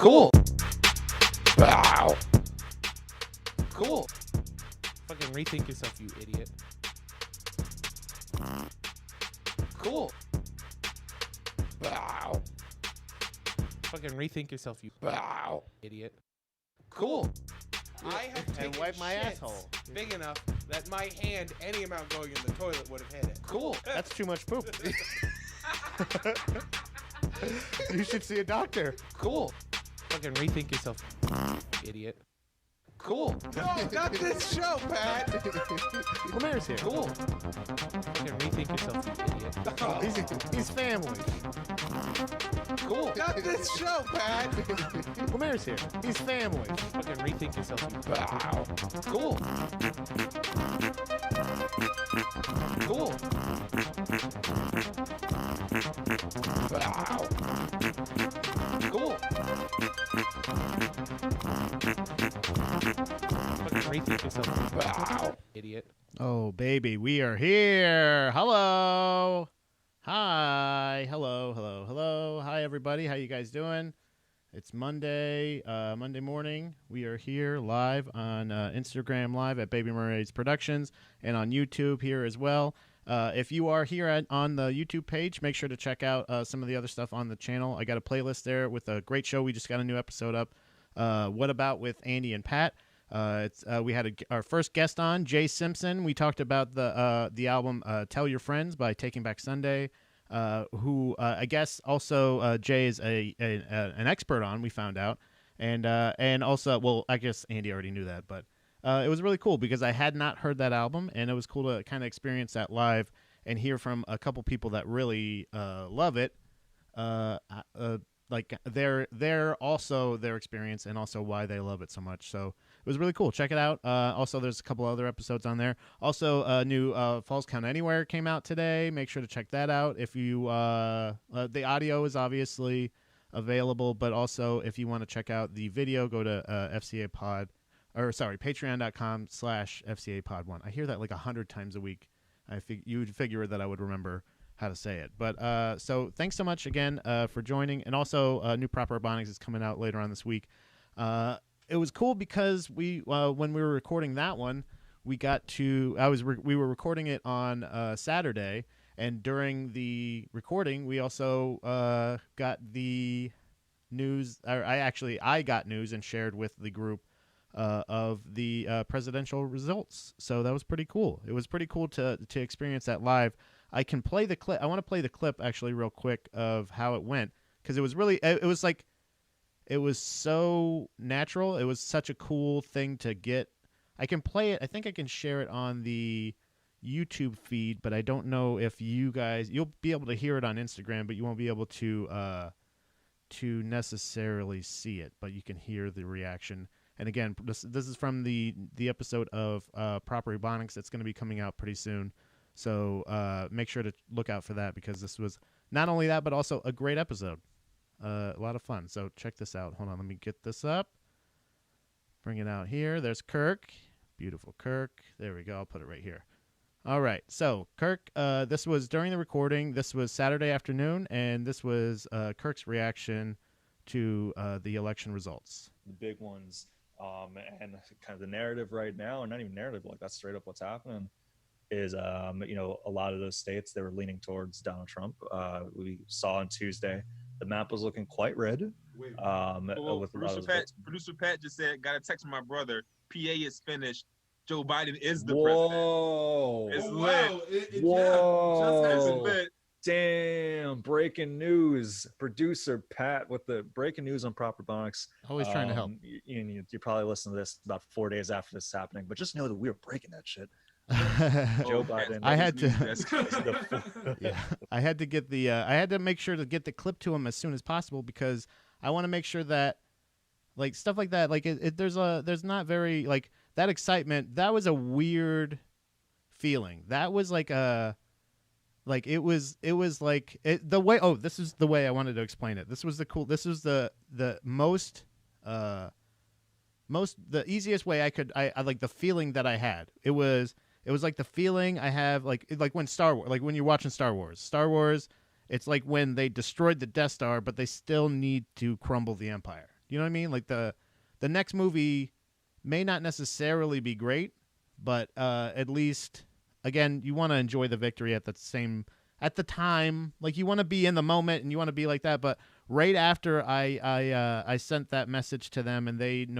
Cool. Wow. Cool. Fucking rethink yourself, you idiot. Cool. Wow. Fucking rethink yourself, you Wow. idiot. Cool. I have taken And wipe my shits asshole. big enough that my hand, any amount going in the toilet, would have hit it. Cool. That's too much poop. You should see a doctor. Cool. Fucking rethink yourself, you idiot. Cool. No, not this show, Pat. Lemare's here. Cool. Fucking rethink yourself, you idiot. He's family. Cool. Not this show, Pat. Lemare's here. He's family. Fucking rethink yourself, you Wow. Cool. Cool. Wow. Cool. Fucking rethink yourself, you Wow. idiot. Oh, baby, we are here. Hello. Hi. Hello. Hi, everybody. How you guys doing? It's Monday morning. We are here live on Instagram Live at Baby Mermaid's Productions and on YouTube here as well. If you are here on the YouTube page, make sure to check out some of the other stuff on the channel. I got a playlist there with a great show. We just got a new episode up. What About with Andy and Pat. We had our first guest on, Jay Simpson. We talked about the album Tell Your Friends by Taking Back Sunday, who I guess also Jay is an expert on, we found out. And also, well, I guess Andy already knew that, but it was really cool because I had not heard that album, and it was cool to kind of experience that live and hear from a couple people that really love it. Like their also their experience and also why they love it so much. So it was really cool. Check it out. Also, there's a couple other episodes on there. Also, new Falls Count Anywhere came out today. Make sure to check that out. If you the audio is obviously available, but also if you want to check out the video, go to patreon.com/FCApod1. I hear that like 100 times a week. You would figure that I would remember how to say it. But so thanks so much again for joining. And also new Proper Ebonics is coming out later on this week. It was cool because we when we were recording that one, we were recording it on Saturday, and during the recording we also got the news. I got news and shared with the group of the presidential results. So that was pretty cool. It was pretty cool to experience that live. I can play the clip. I want to play the clip actually real quick of how it went because it was really, it was so natural. It was such a cool thing to get. I can play it. I think I can share it on the YouTube feed, but I don't know if you'll be able to hear it on Instagram, but you won't be able to necessarily see it, but you can hear the reaction. And again, this is from the episode of Proper Ebonics that's going to be coming out pretty soon. So make sure to look out for that because this was not only that, but also a great episode. A lot of fun. So check this out. Hold on. Let me get this up. Bring it out here. There's Kirk. Beautiful Kirk. There we go. I'll put it right here. All right. So Kirk, this was during the recording. This was Saturday afternoon, and this was Kirk's reaction to the election results. The big ones. And kind of the narrative right now, or not even narrative, like that's straight up what's happening, is a lot of those states, they were leaning towards Donald Trump. We saw on Tuesday the map was looking quite red. With producer Pat just said, got a text from my brother, PA is finished, Joe Biden is the president. It's lit. Whoa. Just lit. Damn, breaking news. Producer Pat with the breaking news on Proper Ebonics. Always trying to help. You probably listen to this about 4 days after this is happening, but just know that we were breaking that shit. Joe Biden. I had to. Yeah, I had to get the. I had to make sure to get the clip to him as soon as possible because I want to make sure that, like stuff like that, like there's not very like that excitement. That was a weird feeling. That was like a. Like it was like the way. Oh, this is the way I wanted to explain it. This was the easiest way I like the feeling that I had. It was like the feeling I have like when Star Wars, like when you're watching Star Wars, it's like when they destroyed the Death Star, but they still need to crumble the Empire. You know what I mean? Like the next movie may not necessarily be great, but at least, again, you want to enjoy the victory at the time. Like, you want to be in the moment and you want to be like that. But right after I sent that message to them and they were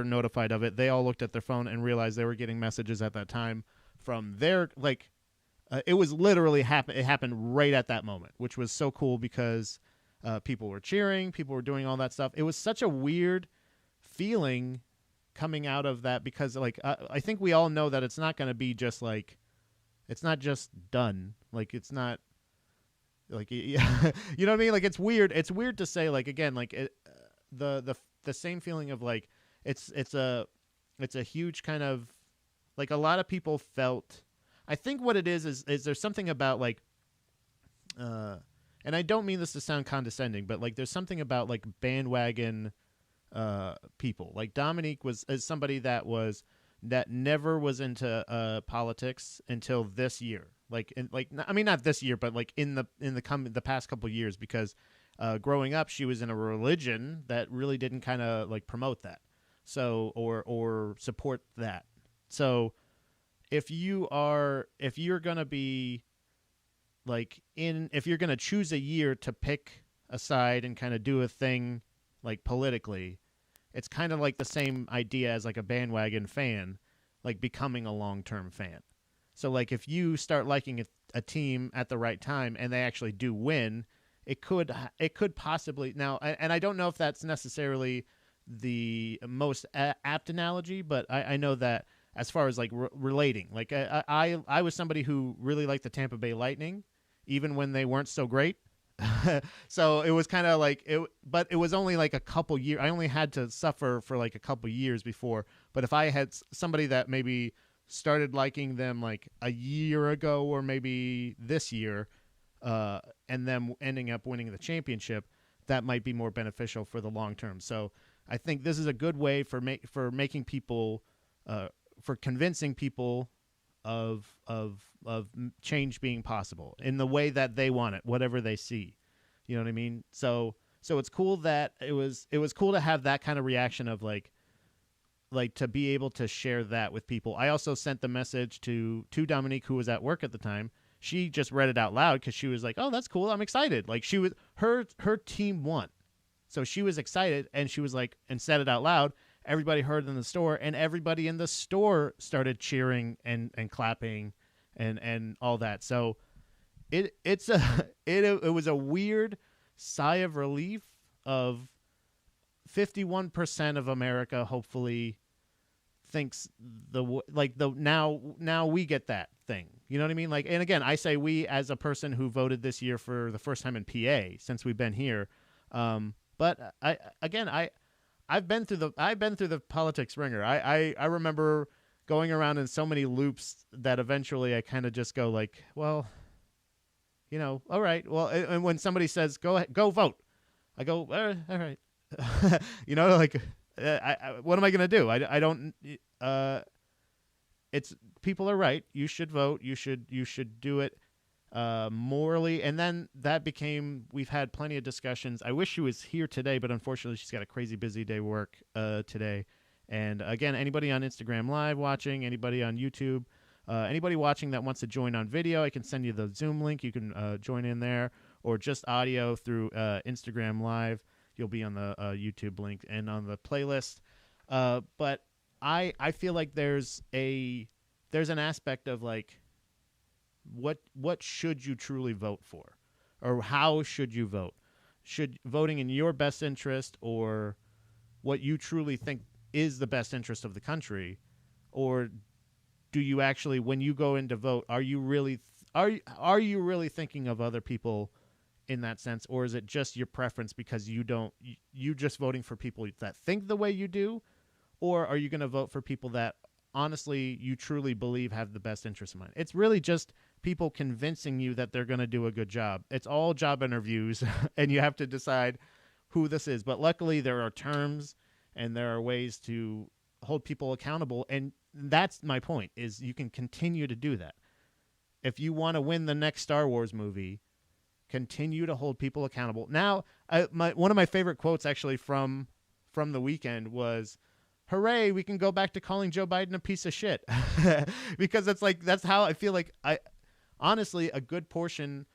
notified of it, they all looked at their phone and realized they were getting messages at that time from their, like, it was literally it happened right at that moment, which was so cool because people were cheering, people were doing all that stuff. It was such a weird feeling coming out of that because, like, I think we all know that it's not going to be just like, it's not just done. Like, it's not like, yeah, you know what I mean? Like, it's weird. It's weird to say, like, again, like the same feeling of like, it's a huge kind of, like, a lot of people felt, I think what it is there's something about, like, and I don't mean this to sound condescending, but, like, there's something about, like, bandwagon people. Like, Dominique is somebody that never was into politics until this year. I mean, not this year, but, like, in the past couple of years, because growing up, she was in a religion that really didn't kind of, like, promote that, so or support that. So if you're gonna be, like, if you're gonna choose a year to pick a side and kind of do a thing, like, politically, it's kind of like the same idea as, like, a bandwagon fan, like, becoming a long-term fan. So, like, if you start liking a team at the right time and they actually do win, it could possibly, now, and I don't know if that's necessarily the most apt analogy, but I know that as far as, like, relating, like, I was somebody who really liked the Tampa Bay Lightning, even when they weren't so great. So it was kind of like but it was only like a couple years. I only had to suffer for like a couple years before. But if I had somebody that maybe started liking them like a year ago or maybe this year, and them ending up winning the championship, that might be more beneficial for the long term. So I think this is a good way for making people, for convincing people of change being possible in the way that they want it, whatever they see. You know what I mean? So it's cool that it was cool to have that kind of reaction of like to be able to share that with people. I also sent the message to Dominique, who was at work at the time. She just read it out loud because she was like, "Oh, that's cool. I'm excited." Like, she was her team won, so she was excited, and she was like, and said it out loud. Everybody heard in the store, and everybody in the store started cheering and clapping and all that. So it was a weird sigh of relief of 51% of America hopefully thinks now we get that thing. You know what I mean? Like, and again, I say we as a person who voted this year for the first time in PA since we've been here. But I've been through the politics ringer. I remember going around in so many loops that eventually I kind of just go like, well, you know, all right. Well, and when somebody says go ahead, go vote, I go, all right. You know, like, what am I gonna do? I don't. It's, people are right. You should vote. You should do it morally. And then that became, we've had plenty of discussions. I wish she was here today, but unfortunately she's got a crazy busy day work today. And again, anybody on Instagram Live watching, anybody on YouTube, anybody watching that wants to join on video, I can send you the Zoom link. You can join in there, or just audio through Instagram Live. You'll be on the YouTube link and on the playlist. But I feel like there's an aspect of like, what should you truly vote for, or how should you vote? Should voting in your best interest, or what you truly think is the best interest of the country, or do you actually, when you go in to vote, are you really thinking of other people in that sense, or is it just your preference because you just voting for people that think the way you do, or are you going to vote for people that honestly you truly believe have the best interest in mind? It's really just people convincing you that they're going to do a good job. It's all job interviews, and you have to decide who this is. But luckily there are terms and there are ways to hold people accountable, and that's my point, is you can continue to do that. If you want to win the next Star Wars movie, continue to hold people accountable. Now, one of my favorite quotes actually from the weekend was, "Hooray, we can go back to calling Joe Biden a piece of shit." Because that's how I feel like honestly, a good portion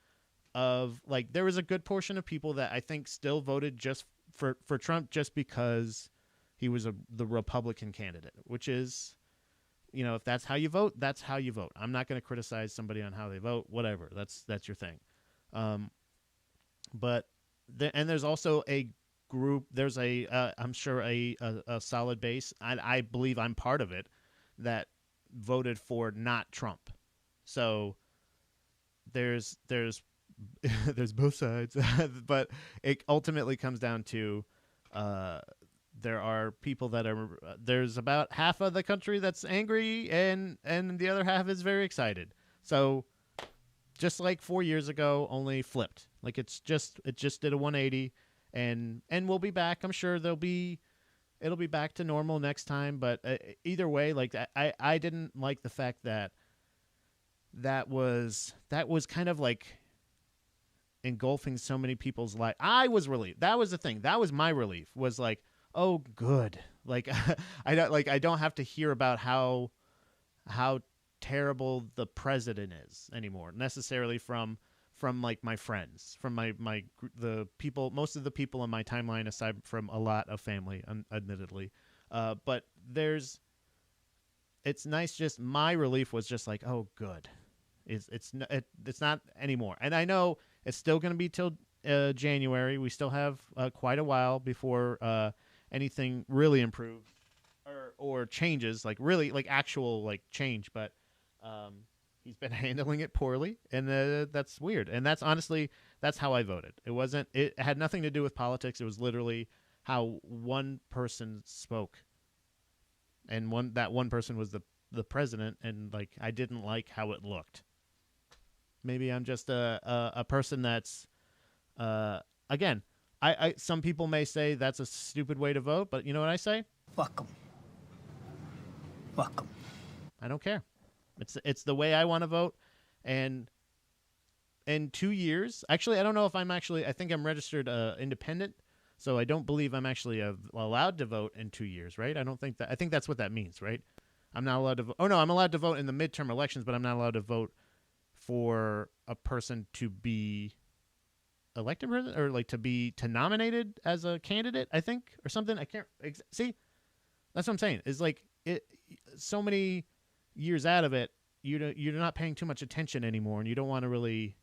of there was a good portion of people that I think still voted just for Trump just because he was the Republican candidate, which is, if that's how you vote, that's how you vote. I'm not going to criticize somebody on how they vote, whatever. That's your thing. But there's also a group, there's I'm sure a solid base, I believe I'm part of it, that voted for not Trump. So there's there's both sides, but it ultimately comes down to there are people that there's about half of the country that's angry and the other half is very excited. So just like 4 years ago, only flipped. It just did a 180, and we'll be back. I'm sure it'll be back to normal next time. But either way, I didn't like the fact that was kind of engulfing so many people's life. I was relieved. That was the thing. That was my relief. Was oh, good. I don't have to hear about how terrible the president is anymore, necessarily from my friends, from the people, most of the people in my timeline, aside from a lot of family, admittedly. But it's nice. Just my relief was just oh, good. It's not anymore. And I know it's still going to be till January. We still have quite a while before anything really improves or changes, really actual change. But he's been handling it poorly, and that's weird. And that's honestly, that's how I voted. It had nothing to do with politics. It was literally how one person spoke, and that one person was the president, and I didn't like how it looked. Maybe I'm just a person that's again. Some people may say that's a stupid way to vote, but you know what I say? Fuck 'em. Fuck 'em. I don't care. It's the way I want to vote, and in 2 years, actually, I don't know if I think I'm registered independent, so I don't believe I'm actually allowed to vote in 2 years, right? I think that's what that means, right? I'm not allowed to vote. Oh no, I'm allowed to vote in the midterm elections, but I'm not allowed to vote for a person to be elected president, or to nominated as a candidate, I think, or something. I can't see. That's what I'm saying. Is so many years out of it, you're not paying too much attention anymore, and you don't want to really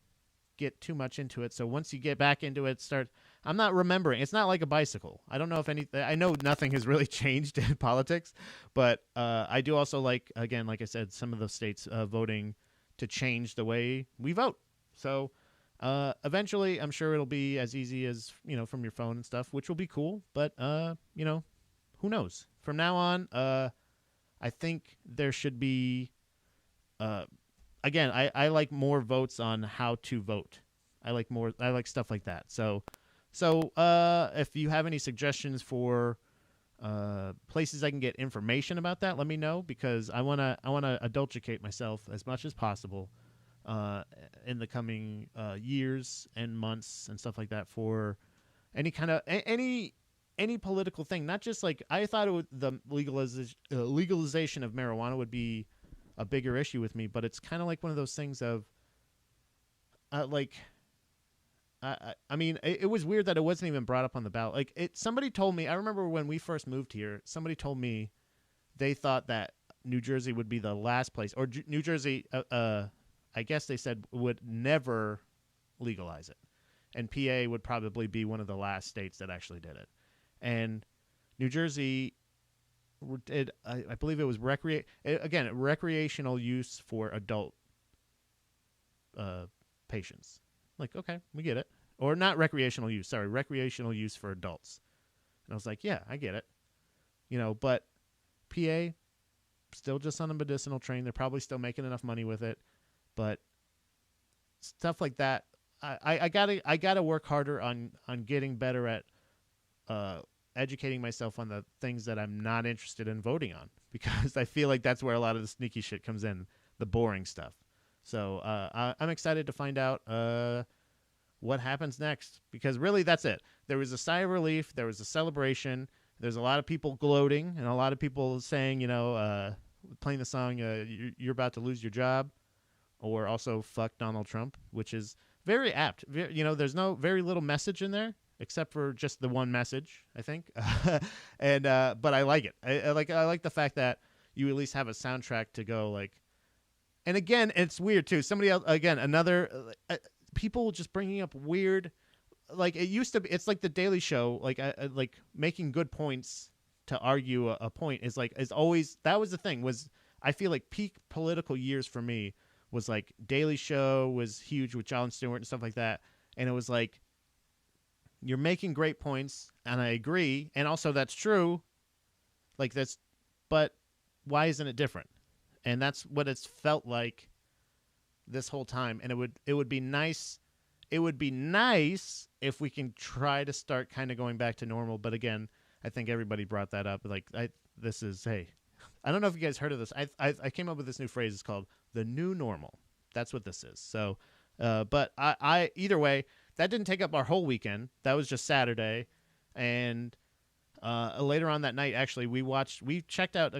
get too much into it. So once you get back into it, I'm not remembering. It's not like a bicycle. I don't know if anything. I know nothing has really changed in politics, but I do also again, like I said, some of the states voting to change the way we vote. So eventually, I'm sure it'll be as easy as from your phone and stuff, which will be cool. But who knows? From now on, I think there should be. Again, I like more votes on how to vote. I like stuff like that. So if you have any suggestions for places I can get information about that, let me know, because I wanna adulticate myself as much as possible in the coming years and months and stuff like that for any kind of any political thing. Not just I thought the legalization of marijuana would be a bigger issue with me, but it's kind of one of those things of I mean, it was weird that it wasn't even brought up on the ballot. Somebody told me, I remember when we first moved here, somebody told me they thought that New Jersey would be the last place, or New Jersey, I guess they said, would never legalize it, and PA would probably be one of the last states that actually did it. And New Jersey did, I believe it was recreational use for adult patients. Okay, we get it. Or not recreational use, sorry, recreational use for adults. And I was like, yeah, I get it. But PA, still just on a medicinal train. They're probably still making enough money with it. But stuff like that, I gotta work harder on getting better at educating myself on the things that I'm not interested in voting on, because I feel like that's where a lot of the sneaky shit comes in, the boring stuff. So I'm excited to find out what happens next, because really that's it. There was a sigh of relief. There was a celebration. There's a lot of people gloating and a lot of people saying, playing the song, you're about to lose your job, or also fuck Donald Trump, which is very apt. There's very little message in there except for just the one message, I think. But I like it. I like the fact that you at least have a soundtrack to go like. And again, it's weird too. Somebody else, again, another people just bringing up weird, like it used to be. It's like the Daily Show, like making good points to argue a point is always, that was the thing. Was I feel like peak political years for me was like Daily Show was huge with Jon Stewart and stuff like that, and it was like, you're making great points, and I agree, and also that's true. Like that's, but why isn't it different? And that's what it's felt like this whole time. And it would be nice. It would be nice if we can try to start kind of going back to normal. But again, I think everybody brought that up. Like this is, hey, I don't know if you guys heard of this. I came up with this new phrase. It's called the new normal. That's what this is. So, but I either way, that didn't take up our whole weekend. That was just Saturday, and later on that night, actually, we checked out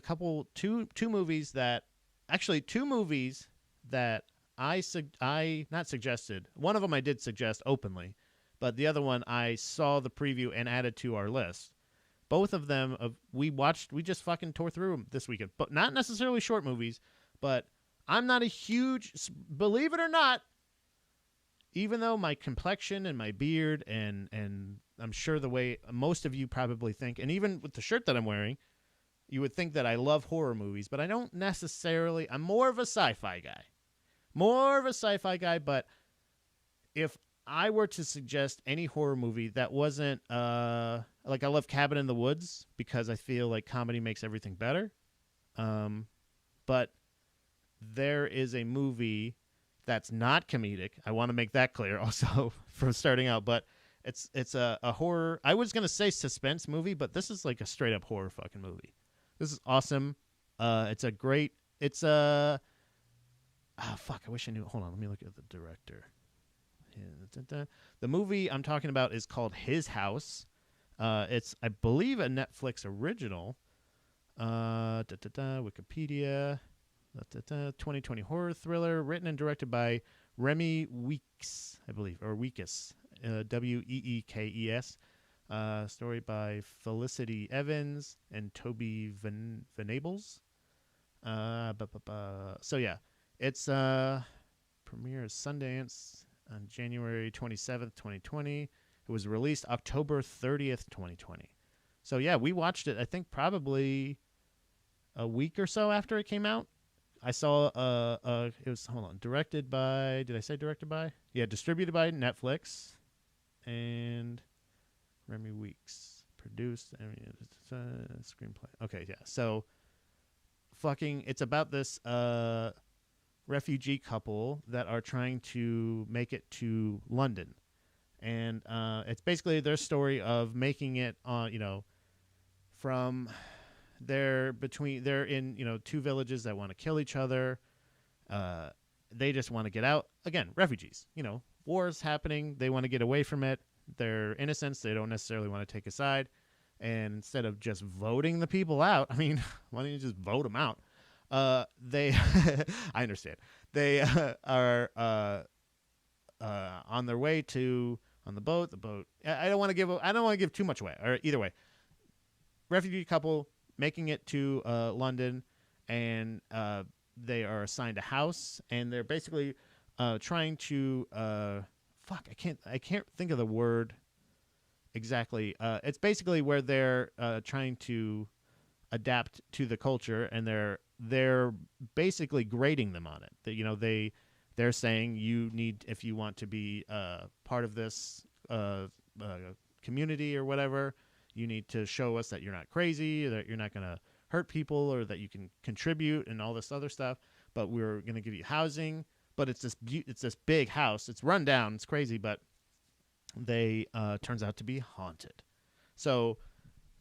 two movies that I not suggested. One of them I did suggest openly, but the other one I saw the preview and added to our list. Both of them we just fucking tore through them this weekend, but not necessarily short movies. But I'm not a huge, believe it or not, even though my complexion and my beard and I'm sure the way most of you probably think, and even with the shirt that I'm wearing, you would think that I love horror movies, but I don't necessarily. I'm more of a sci-fi guy. But if I were to suggest any horror movie that wasn't like, I love Cabin in the Woods because I feel like comedy makes everything better. But there is a movie that's not comedic. I want to make that clear also from starting out, but it's a horror. I was going to say suspense movie, but this is like a straight up horror fucking movie. This is awesome. I wish I knew. Hold on. Let me look at the director. The movie I'm talking about is called His House. It's, I believe, a Netflix original. Wikipedia. 2020 horror thriller written and directed by Remy Weekes, I believe, or Weekes, Weekes. Story by Felicity Evans and Toby Venables. So yeah, it's premieres Sundance on January 27th, 2020. It was released October 30th, 2020. So yeah, we watched it, I think probably a week or so after it came out. I saw it was, hold on, directed by, did I say directed by? Yeah, distributed by Netflix, and Remy Weekes produced, screenplay. Okay, yeah. So it's about this refugee couple that are trying to make it to London. And it's basically their story of making it from they're in two villages that want to kill each other. They just want to get out. Again, refugees. War is happening. They want to get away from it. They're innocents. They don't necessarily want to take a side. And instead of just voting the people out, I mean, why don't you just vote them out? They, I understand. They are on their way on the boat. The boat. I don't want to give too much away. Or either way, refugee couple making it to London, and they are assigned a house, and they're basically trying to I can't think of the word exactly. It's basically where they're trying to adapt to the culture, and they're basically grading them on it. They're saying if you want to be part of this community or whatever, you need to show us that you're not crazy, that you're not going to hurt people, or that you can contribute and all this other stuff. But we're going to give you housing. But it's this big house. It's run down. It's crazy, but they turns out to be haunted. So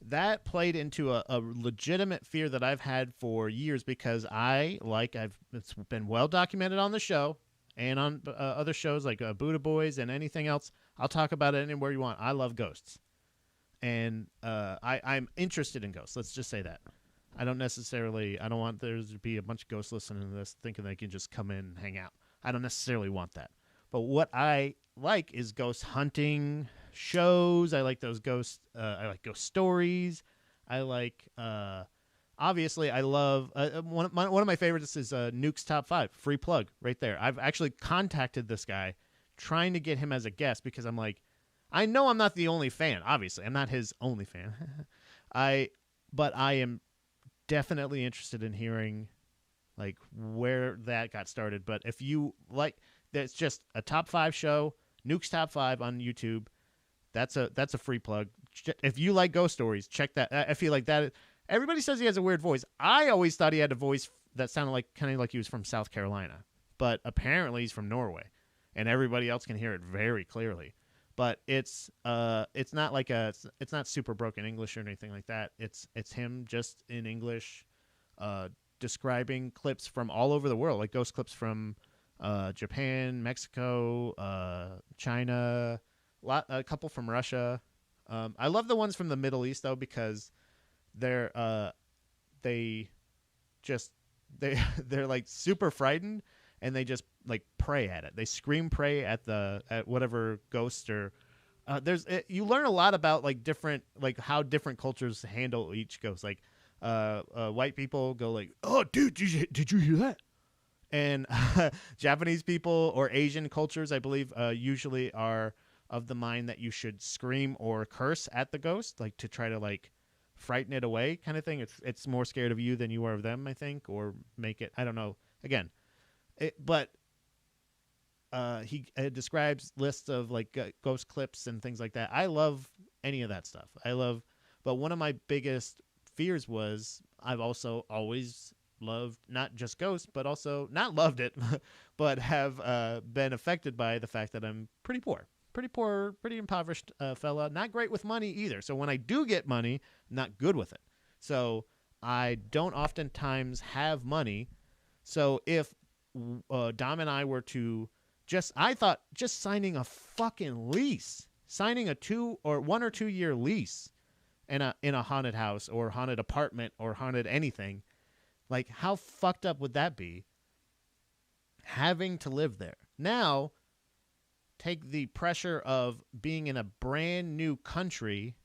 that played into a legitimate fear that I've had for years, because it's been well documented on the show, and on other shows like Buddha Boys and anything else. I'll talk about it anywhere you want. I love ghosts, and I'm interested in ghosts. Let's just say that. I don't want there to be a bunch of ghosts listening to this thinking they can just come in and hang out. I don't necessarily want that. But what I like is ghost hunting shows. I like those ghost. I like ghost stories. I like. Obviously, I love one of my favorites is Nuke's Top 5. Free plug right there. I've actually contacted this guy, trying to get him as a guest because I'm like, I know I'm not the only fan. Obviously, I'm not his only fan. But I am definitely interested in hearing like where that got started. But if you like, that's just a top 5 show, Nuke's Top 5 on YouTube. That's a free plug. If you like ghost stories, check that. I feel like that. Everybody says he has a weird voice. I always thought he had a voice that sounded like kind of like he was from South Carolina, but apparently he's from Norway, and everybody else can hear it very clearly. But it's not like it's not super broken English or anything like that. It's him just in English, describing clips from all over the world, like ghost clips from Japan, Mexico, China, a couple from Russia. I love the ones from the Middle East though because they're like super frightened and they just like pray at it. They scream pray at whatever ghost or you learn a lot about like different like how different cultures handle each ghost. Like white people go like, "Oh, dude, did you hear that?" And Japanese people or Asian cultures, I believe, usually are of the mind that you should scream or curse at the ghost, like to try to like frighten it away, kind of thing. It's more scared of you than you are of them, I think, or make it. I don't know. Again, but he describes lists of like ghost clips and things like that. I love any of that stuff. But one of my biggest fears was I've also always loved not just ghosts, but also not loved it, but have been affected by the fact that I'm pretty poor, pretty impoverished fella. Not great with money either. So when I do get money, not good with it. So I don't oftentimes have money. So if Dom and I were to I thought just signing a fucking lease, signing a 1 or 2 year lease in a haunted house or haunted apartment or haunted anything, like how fucked up would that be? Having to live there. Now, take the pressure of being in a brand new country,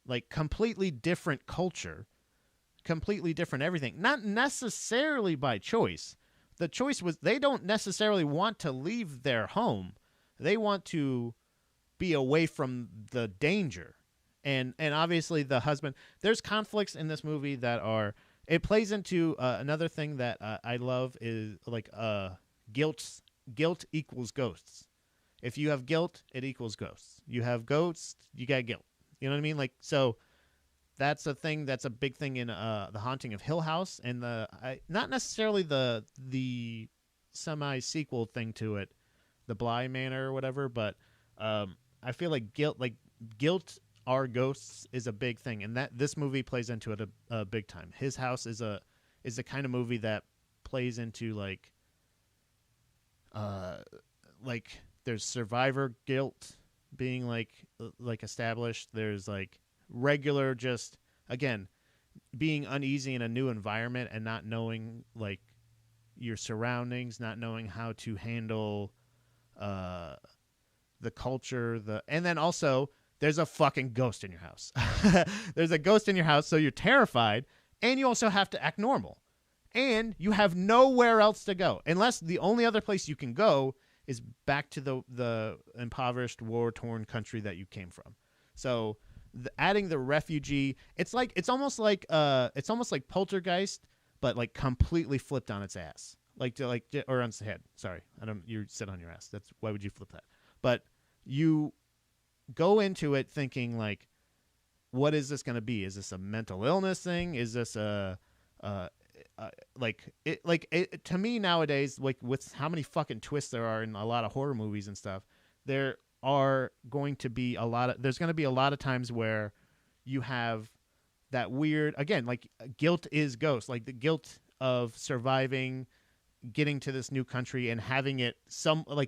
like completely different culture, completely different everything. Not necessarily by choice. The choice was they don't necessarily want to leave their home. They want to be away from the danger. And obviously the husband, there's conflicts in this movie that are, it plays into another thing that I love is like guilt equals ghosts. If you have guilt, it equals ghosts. You have ghosts, you got guilt. You know what I mean? Like, so that's a thing. That's a big thing in the Haunting of Hill House, and not necessarily the semi sequel thing to it, the Bly Manor or whatever. But I feel like guilt are ghosts is a big thing, and that this movie plays into it a big time. His House is the kind of movie that plays into like there's survivor guilt being like established. There's like regular, just again being uneasy in a new environment and not knowing like your surroundings, not knowing how to handle the culture, and then also there's a fucking ghost in your house. There's a ghost in your house, so you're terrified, and you also have to act normal, and you have nowhere else to go unless the only other place you can go is back to the impoverished, war-torn country that you came from. So adding the refugee, it's almost like Poltergeist, but like completely flipped on its ass, or on its head. Sorry, you sit on your ass. That's why would you flip that? But you go into it thinking like, what is this going to be? Is this a mental illness thing? Is this to me nowadays, like with how many fucking twists there are in a lot of horror movies and stuff, there's going to be a lot of times where you have that weird, again, like guilt is ghost, like the guilt of surviving getting to this new country and having it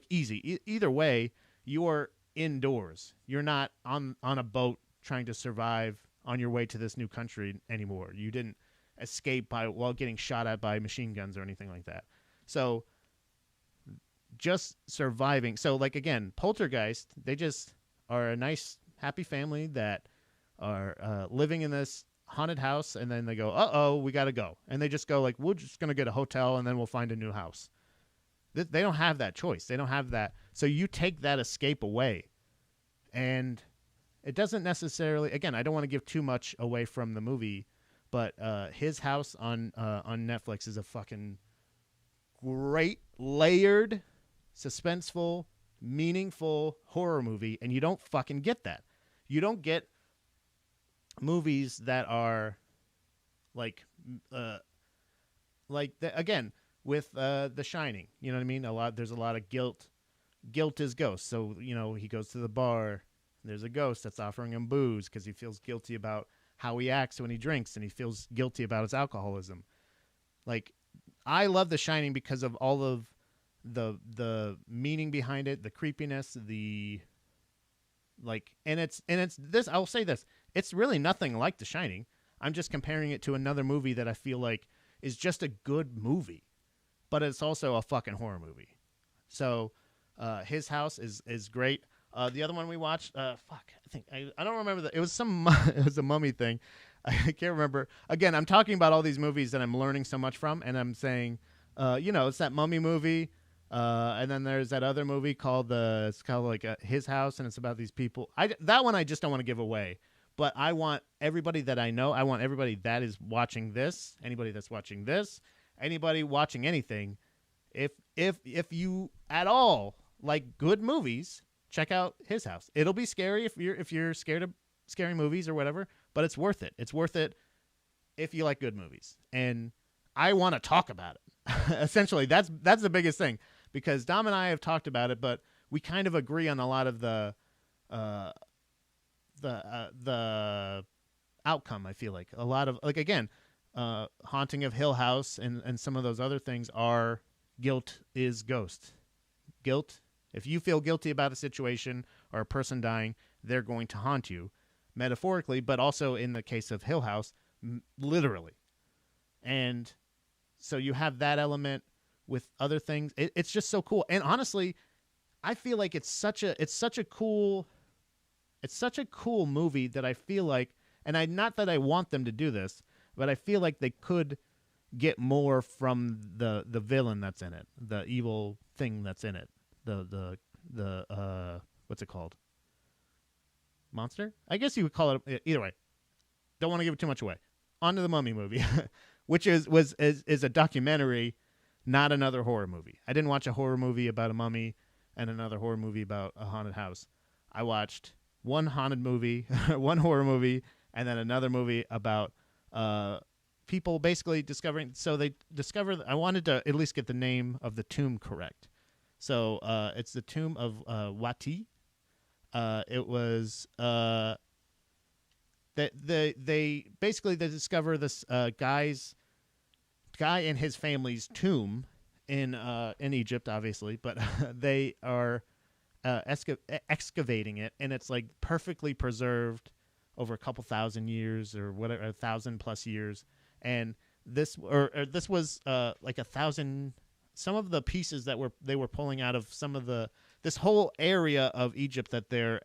easy. Either way, you're indoors. You're not on a boat trying to survive on your way to this new country anymore. You didn't escape while getting shot at by machine guns or anything like that. So just surviving. So like, again, Poltergeist, they just are a nice, happy family that are living in this haunted house, and then they go, we got to go. And they just go like, we're just going to get a hotel and then we'll find a new house. They don't have that choice. They don't have that. So you take that escape away, and it doesn't necessarily, again, I don't want to give too much away from the movie, but His House on Netflix is a fucking great, layered, suspenseful, meaningful horror movie, and you don't fucking get that. You don't get movies that are again, with The Shining, you know what I mean? There's a lot of guilt. Guilt is ghost. So, he goes to the bar, there's a ghost that's offering him booze because he feels guilty about how he acts when he drinks, and he feels guilty about his alcoholism. Like, I love The Shining because of all of the meaning behind it, the creepiness, and it's this, I'll say this, it's really nothing like The Shining. I'm just comparing it to another movie that I feel like is just a good movie, but it's also a fucking horror movie. So His House is great. The other one we watched, I don't remember it was it was a mummy thing. I can't remember. Again, I'm talking about all these movies that I'm learning so much from, and I'm saying, it's that mummy movie. And then there's that other movie called His House, and it's about these people. That one I just don't want to give away, but I want everybody that I know, I want everybody that is watching this, anybody that's watching this, anybody watching anything, if you at all like good movies, check out His House. It'll be scary if you're scared of scary movies or whatever, but it's worth it. It's worth it if you like good movies, and I want to talk about it. Essentially, that's the biggest thing. Because Dom and I have talked about it, but we kind of agree on a lot of the outcome. I feel like a lot of again, Haunting of Hill House and some of those other things are guilt is ghost. Guilt. If you feel guilty about a situation or a person dying, they're going to haunt you, metaphorically, but also in the case of Hill House, literally. And so you have that element with other things. It's just so cool. And honestly, I feel like it's such a cool movie that I feel like, and not that I want them to do this, but I feel like they could get more from the villain that's in it, the evil thing that's in it, the what's it called? Monster? I guess you would call it. Either way, don't want to give it too much away. On to the Mummy movie, which is a documentary, not another horror movie. I didn't watch a horror movie about a mummy and another horror movie about a haunted house. I watched one haunted movie, one horror movie, and then another movie about people basically discovering. So they discovered. I wanted to at least get the name of the tomb correct. So it's the tomb of Wati. It was they basically discover this guy and his family's tomb in Egypt, obviously, but they are excavating it, and it's like perfectly preserved over a couple thousand years or whatever, 1,000+ years. And this was like 1,000. Some of the pieces that they were pulling out of this whole area of Egypt that they're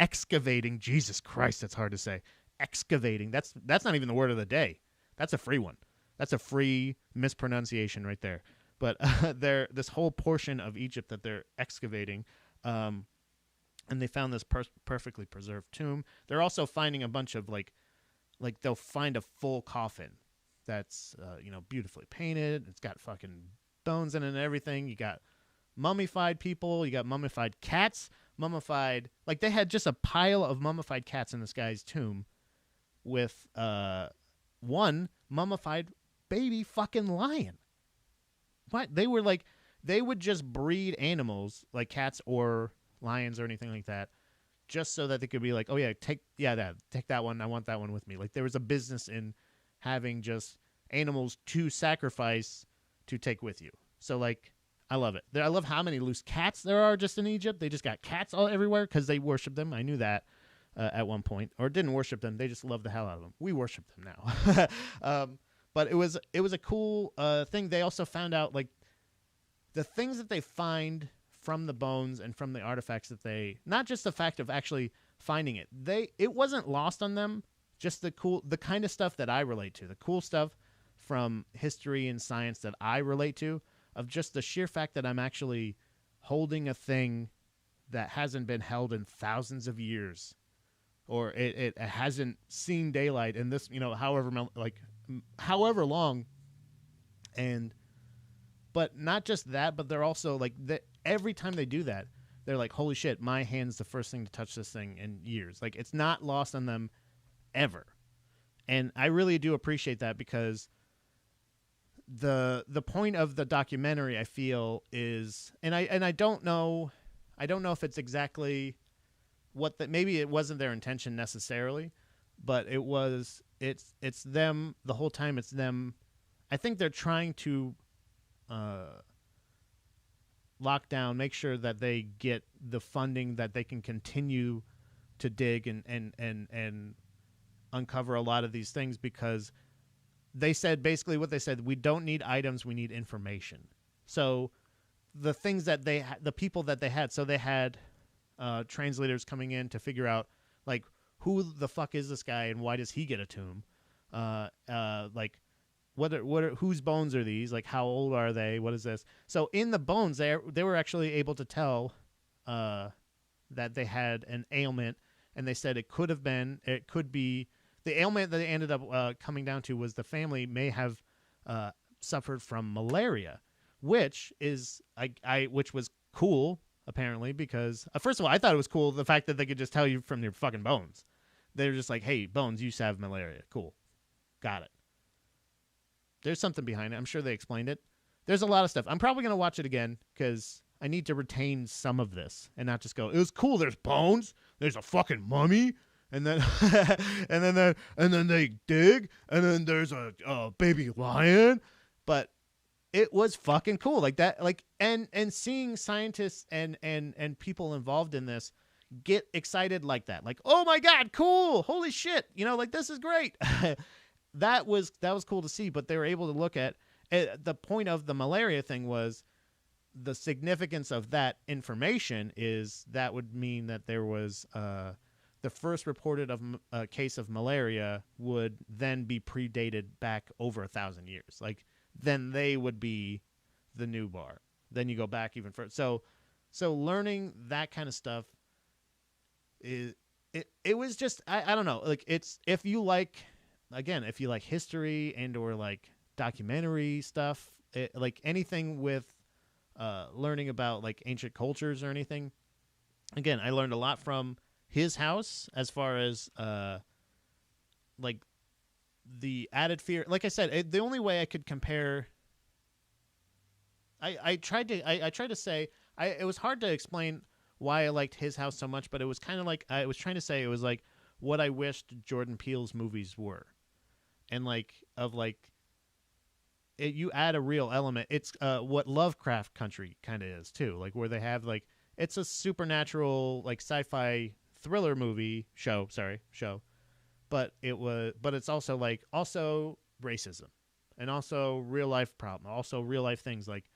excavating. Jesus Christ, that's hard to say. Excavating. That's not even the word of the day. That's a free one. That's a free mispronunciation right there. But this whole portion of Egypt that they're excavating, and they found this perfectly preserved tomb. They're also finding a bunch of like they'll find a full coffin that's beautifully painted. It's got fucking bones in it and everything. You got mummified people. You got mummified cats. Like they had just a pile of mummified cats in this guy's tomb, with one mummified baby fucking lion. What? They would just breed animals like cats or lions or anything like that, just so that they could be like, oh yeah, take that one. I want that one with me. Like there was a business in having just animals to sacrifice to take with you. So like, I love it. I love how many loose cats there are just in Egypt. They just got cats all everywhere because they worship them. I knew that at one point, or didn't worship them. They just love the hell out of them. We worship them now. But it was a cool thing. They also found out like the things that they find from the bones and from the artifacts that they, not just the fact of actually finding it, it wasn't lost on them. Just the kind of stuff that I relate to, the cool stuff from history and science that I relate to, of just the sheer fact that I'm actually holding a thing that hasn't been held in thousands of years, or it hasn't seen daylight in this, however long. And but not just that, but they're also like every time they do that, they're like, holy shit, my hand's the first thing to touch this thing in years. Like, it's not lost on them ever. And I really do appreciate that, because the point of the documentary, I feel, is, and I don't know if it's exactly what maybe it wasn't their intention necessarily, but it's them the whole time. It's them. I think they're trying to lock down, make sure that they get the funding that they can continue to dig and uncover a lot of these things, because they said, basically what they said, we don't need items, we need information. So the things that the people that they had, so they had translators coming in to figure out, like, who the fuck is this guy and why does he get a tomb? Like, whose bones are these? Like, how old are they? What is this? So in the bones, they were actually able to tell that they had an ailment, and they said it could be the ailment that they ended up coming down to was the family may have suffered from malaria, which was cool apparently, because first of all, I thought it was cool the fact that they could just tell you from your fucking bones. They're just like, hey, bones, you have malaria. Cool, got it. There's something behind it. I'm sure they explained it. There's a lot of stuff. I'm probably going to watch it again because I need to retain some of this and not just go, it was cool. There's bones. There's a fucking mummy. And then, and then they dig. And then there's a baby lion. But it was fucking cool. Like that, like, and seeing scientists and people involved in this get excited like that. Like, oh my God, cool. Holy shit. Like, this is great. That was cool to see, but they were able to look at the point of the malaria thing was the significance of that information is that would mean that there was the first reported case of malaria would then be predated back over 1,000 years. Like, then they would be the new bar. Then you go back even further. So learning that kind of stuff it was just I don't know, like, it's if you like history and or like documentary stuff, like anything with learning about like ancient cultures or anything. Again, I learned a lot from his house as far as like the added fear. Like I said, the only way I could compare, I tried to say, it was hard to explain why I liked his house so much, but it was kind of like I was trying to say it was like what I wished Jordan Peele's movies were. And you add a real element. It's what Lovecraft Country kind of is too, like where they have like it's a supernatural like sci-fi thriller show, but it's also like racism and also real life problem, also real life things. Like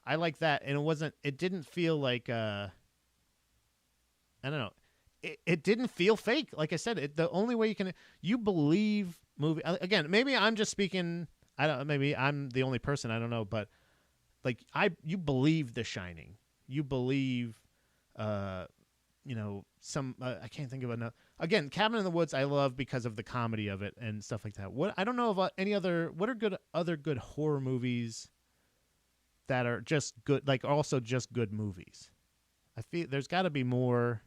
I like that, and it didn't feel like I don't know. It didn't feel fake. Like I said, the only way you believe movie. Again, maybe I'm just speaking. Maybe I'm the only person. I don't know, but like you believe The Shining. You believe, I can't think of enough. Again, Cabin in the Woods I love because of the comedy of it and stuff like that. I don't know about any other. What are other good horror movies that are just good, like also just good movies? I feel there's got to be more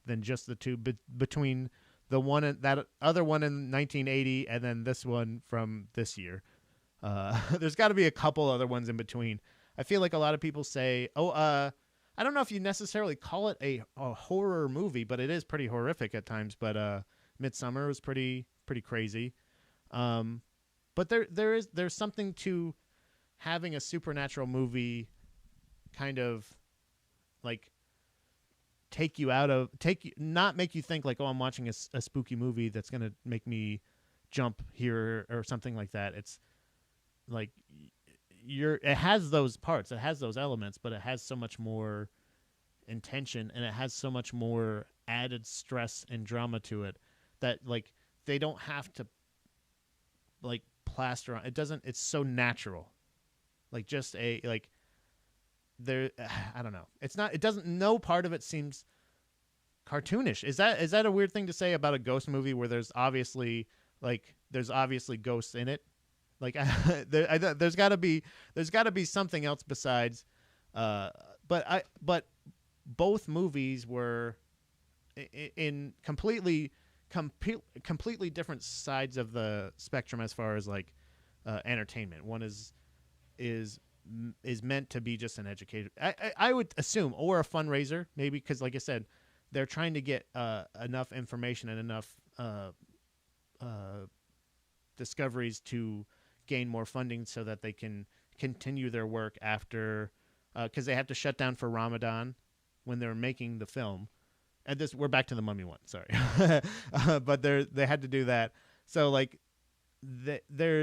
than just the two between the one and that other one in 1980 and then this one from this year. There's got to be a couple other ones in between. I feel like a lot of people say, I don't know if you necessarily call it a horror movie, but it is pretty horrific at times. But Midsummer was pretty crazy. But there's something to having a supernatural movie kind of like not make you think like, oh, I'm watching a spooky movie that's going to make me jump here or something like that. It's like it has those parts, it has those elements, but it has so much more intention and it has so much more added stress and drama to it that like they don't have to like plaster on. It doesn't. It's so natural. Like just I don't know. It's not. It doesn't. No part of it seems cartoonish. Is that a weird thing to say about a ghost movie where there's obviously ghosts in it? Like there's got to be something else besides. But both movies were in completely different sides of the spectrum as far as like entertainment. One is meant to be just an educator, I would assume, or a fundraiser maybe, because like I said, they're trying to get enough information and enough discoveries to gain more funding so that they can continue their work after, because they have to shut down for Ramadan when they're making the film. And we're back to the Mummy one, sorry. But they had to do that. So like there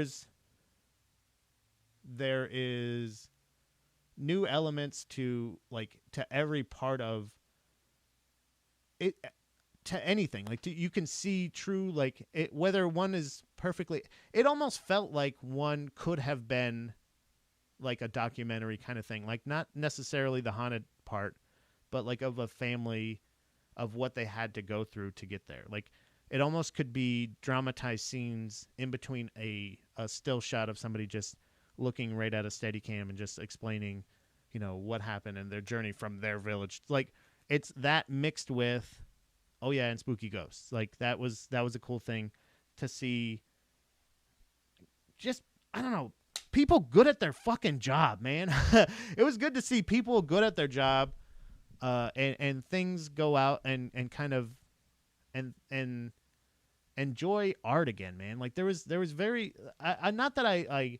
is new elements to every part of it, to anything. Like you can see true, like it, whether one is perfectly, it almost felt like one could have been like a documentary kind of thing. Like not necessarily the haunted part, but like of a family, of what they had to go through to get there. Like it almost could be dramatized scenes in between a still shot of somebody just looking right at a Steadicam and just explaining, what happened and their journey from their village. Like it's that mixed with, oh yeah, and spooky ghosts. Like that was a cool thing to see. Just, I don't know, people good at their fucking job, man. It was good to see people good at their job. And things go out and kind of and enjoy art again, man. Like there was very not that I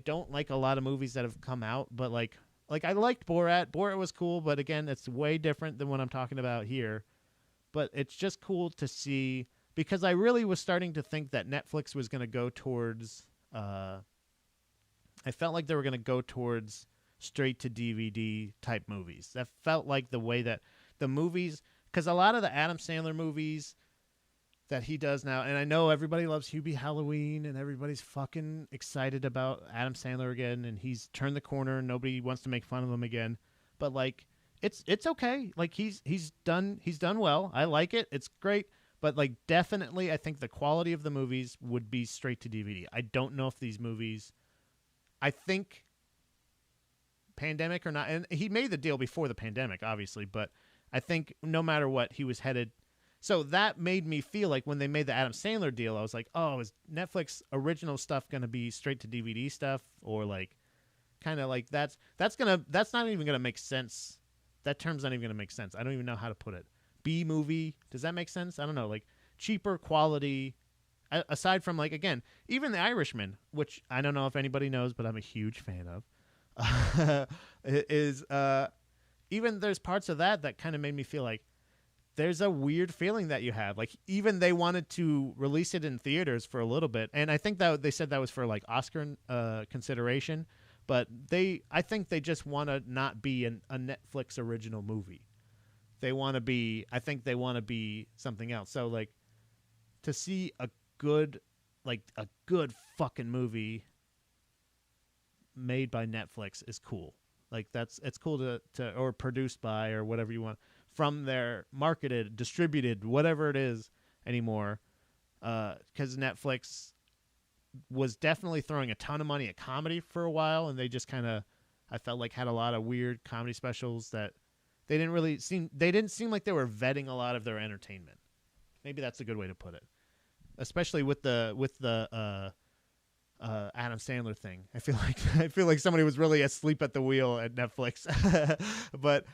don't like a lot of movies that have come out, but like I liked Borat. Borat was cool, but again, it's way different than what I'm talking about here. But it's just cool to see, because I really was starting to think that Netflix was going to go towards I felt like they were going to go towards straight to DVD type movies. That felt like the way that the movies, because a lot of the Adam Sandler movies that he does now, and I know everybody loves Hubie Halloween and everybody's fucking excited about Adam Sandler again, and he's turned the corner and nobody wants to make fun of him again. But like it's okay. Like he's done well. I like it. It's great. But like definitely I think the quality of the movies would be straight to DVD. I don't know if these movies, I think pandemic or not, and he made the deal before the pandemic, obviously, but I think no matter what, he was headed. So that made me feel like when they made the Adam Sandler deal, I was like, oh, is Netflix original stuff going to be straight to DVD stuff, or like kind of like that's not even going to make sense. That term's not even going to make sense. I don't even know how to put it. B movie, does that make sense? I don't know, like cheaper quality. Aside from like, again, even The Irishman, which I don't know if anybody knows, but I'm a huge fan of. Is even there's parts of that kind of made me feel like there's a weird feeling that you have. Like even they wanted to release it in theaters for a little bit, and I think that they said that was for like Oscar consideration, but I think they just want to not be a Netflix original movie. They want to be, I think they want to be something else. So like to see a good fucking movie made by Netflix is cool. Like it's cool to or produced by, or whatever you want, from their marketed, distributed, whatever it is anymore. Because Netflix was definitely throwing a ton of money at comedy for a while, and they just kind of, I felt like, had a lot of weird comedy specials that they didn't seem like they were vetting a lot of their entertainment. Maybe that's a good way to put it. Especially with the Adam Sandler thing. I feel like somebody was really asleep at the wheel at Netflix. But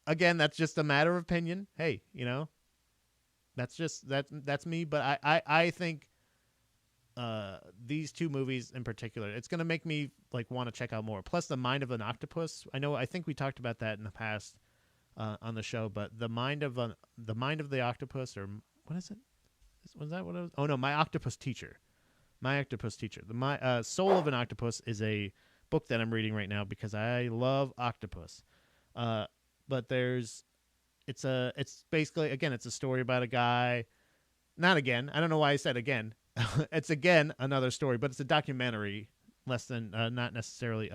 again, that's just a matter of opinion. Hey, that's me. But I think these two movies in particular, it's gonna make me like want to check out more. Plus, The Mind of an Octopus. I think we talked about that in the past on the show, but the mind of the octopus, or what is it? Was that what it was? Oh no, My Octopus Teacher. My Octopus Teacher. The Soul of an Octopus is a book that I'm reading right now because I love octopus. But it's basically, again, it's a story about a guy. Not again. I don't know why I said again. It's again another story, but it's a documentary, less than not necessarily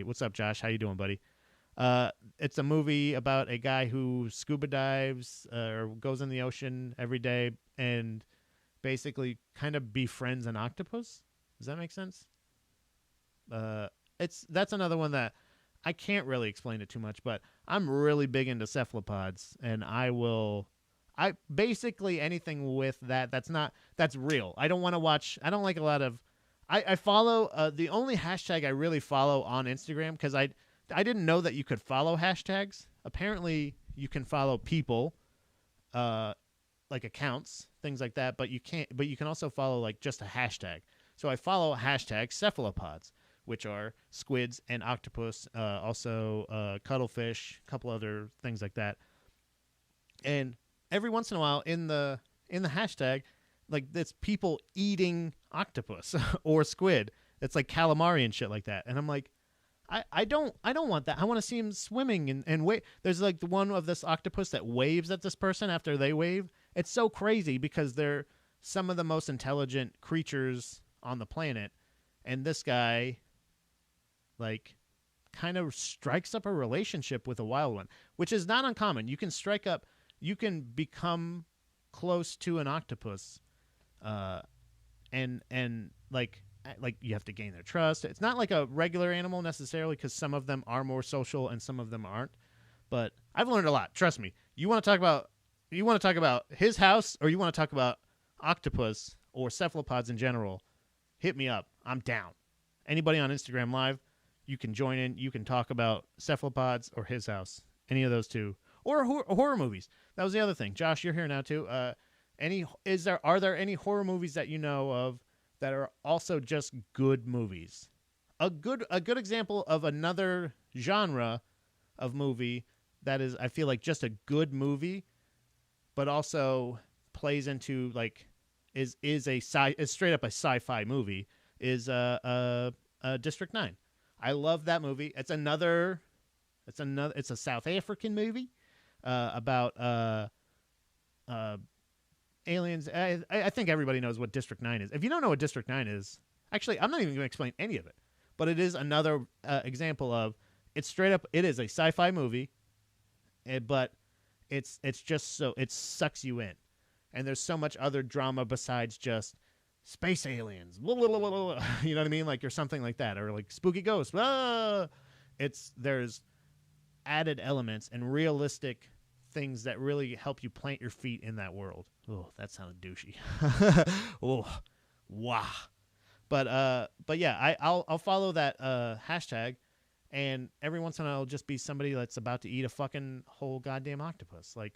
what's up, Josh? How you doing, buddy? It's a movie about a guy who scuba dives or goes in the ocean every day and basically kind of befriends an octopus. Does that make sense? That's another one that I can't really explain it too much, but I'm really big into cephalopods, and I basically anything with that's real. I don't want to watch. I don't like a lot of. I follow the only hashtag I really follow on Instagram, because I didn't know that you could follow hashtags. Apparently, you can follow people, like accounts, things like that. But you can't. But you can also follow like just a hashtag. So I follow hashtag cephalopods, which are squids and octopus, also cuttlefish, a couple other things like that. And every once in a while, in the hashtag, like it's people eating octopus or squid. It's like calamari and shit like that. And I'm like, I don't want that. I want to see him swimming and wave. There's like the one of this octopus that waves at this person after they wave. It's so crazy because they're some of the most intelligent creatures on the planet, and this guy, like, kind of strikes up a relationship with a wild one, which is not uncommon. You can become close to an octopus, and like you have to gain their trust. It's not like a regular animal necessarily, because some of them are more social and some of them aren't. But I've learned a lot. Trust me. You want to talk about his house, or you want to talk about octopus or cephalopods in general? Hit me up. I'm down. Anybody on Instagram Live, you can join in. You can talk about cephalopods or his house. Any of those two. Or horror movies. That was the other thing. Josh, you're here now too. Are there any horror movies that you know of that are also just good movies? A good example of another genre of movie that is, I feel like, just a good movie, but also plays into like is straight up a sci-fi movie, is District 9. I love that movie. It's a South African movie about aliens. I think everybody knows what District 9 is. If you don't know what District 9 is, actually, I'm not even going to explain any of it. But it is another example of, it's straight up, it is a sci-fi movie, but it's just so, it sucks you in. And there's so much other drama besides just space aliens, blah, blah, blah, blah, blah. You know what I mean? Like, or something like that, or like spooky ghosts. Blah. There's added elements and realistic things that really help you plant your feet in that world. Oh, that sounded douchey. Oh, wow. But yeah, I'll follow that hashtag, and every once in a while it'll just be somebody that's about to eat a fucking whole goddamn octopus. Like,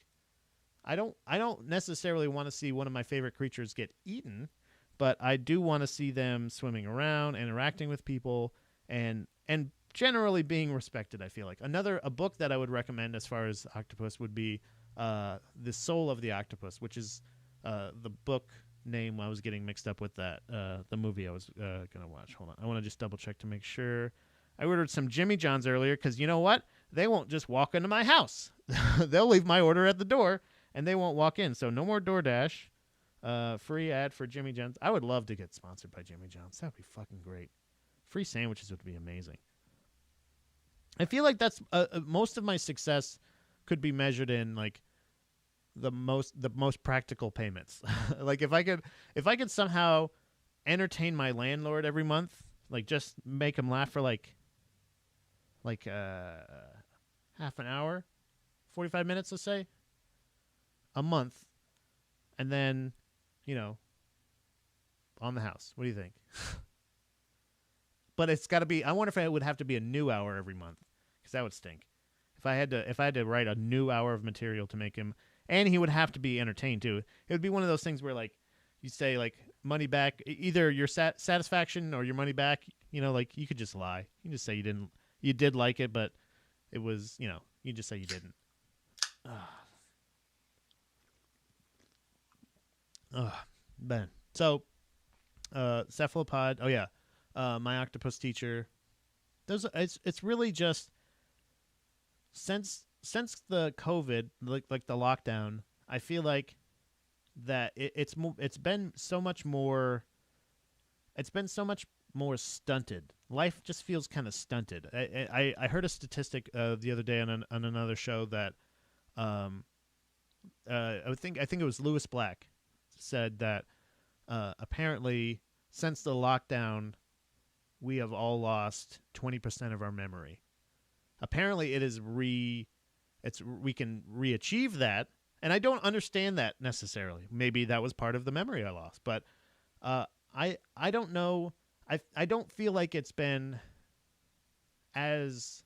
I don't necessarily want to see one of my favorite creatures get eaten, but I do want to see them swimming around, interacting with people, and generally being respected. I feel like a book that I would recommend as far as octopus would be The Soul of the Octopus, which is the book name. I was getting mixed up with that the movie I was gonna watch. Hold on, I want to just double check to make sure. I ordered some Jimmy John's earlier because you know what? They won't just walk into my house. They'll leave my order at the door and they won't walk in. So no more DoorDash. Free ad for Jimmy John's. I would love to get sponsored by Jimmy John's. That would be fucking great. Free sandwiches would be amazing. I feel like that's most of my success could be measured in like the most practical payments. Like if I could somehow entertain my landlord every month, like just make him laugh for like half an hour, 45 minutes, let's say, a month, and then, on the house. What do you think? But it's got to be. I wonder if it would have to be a new hour every month, because that would stink. If I had to write a new hour of material to make him, and he would have to be entertained too. It would be one of those things where like you say like money back, either your satisfaction or your money back. You know, like you could just lie. You can just say you did like it, but it was, you know, you just say you didn't. Ben. So, cephalopod. Oh yeah, my octopus teacher. It's really just since the COVID, like the lockdown. I feel like that it's been so much more. It's been so much more stunted. Life just feels kind of stunted. I heard a statistic the other day on another show that I think it was Lewis Black said that apparently since the lockdown we have all lost 20% of our memory. Apparently it is we can re-achieve that, and I don't understand that necessarily. Maybe that was part of the memory I lost, but I don't know. I don't feel like it's been as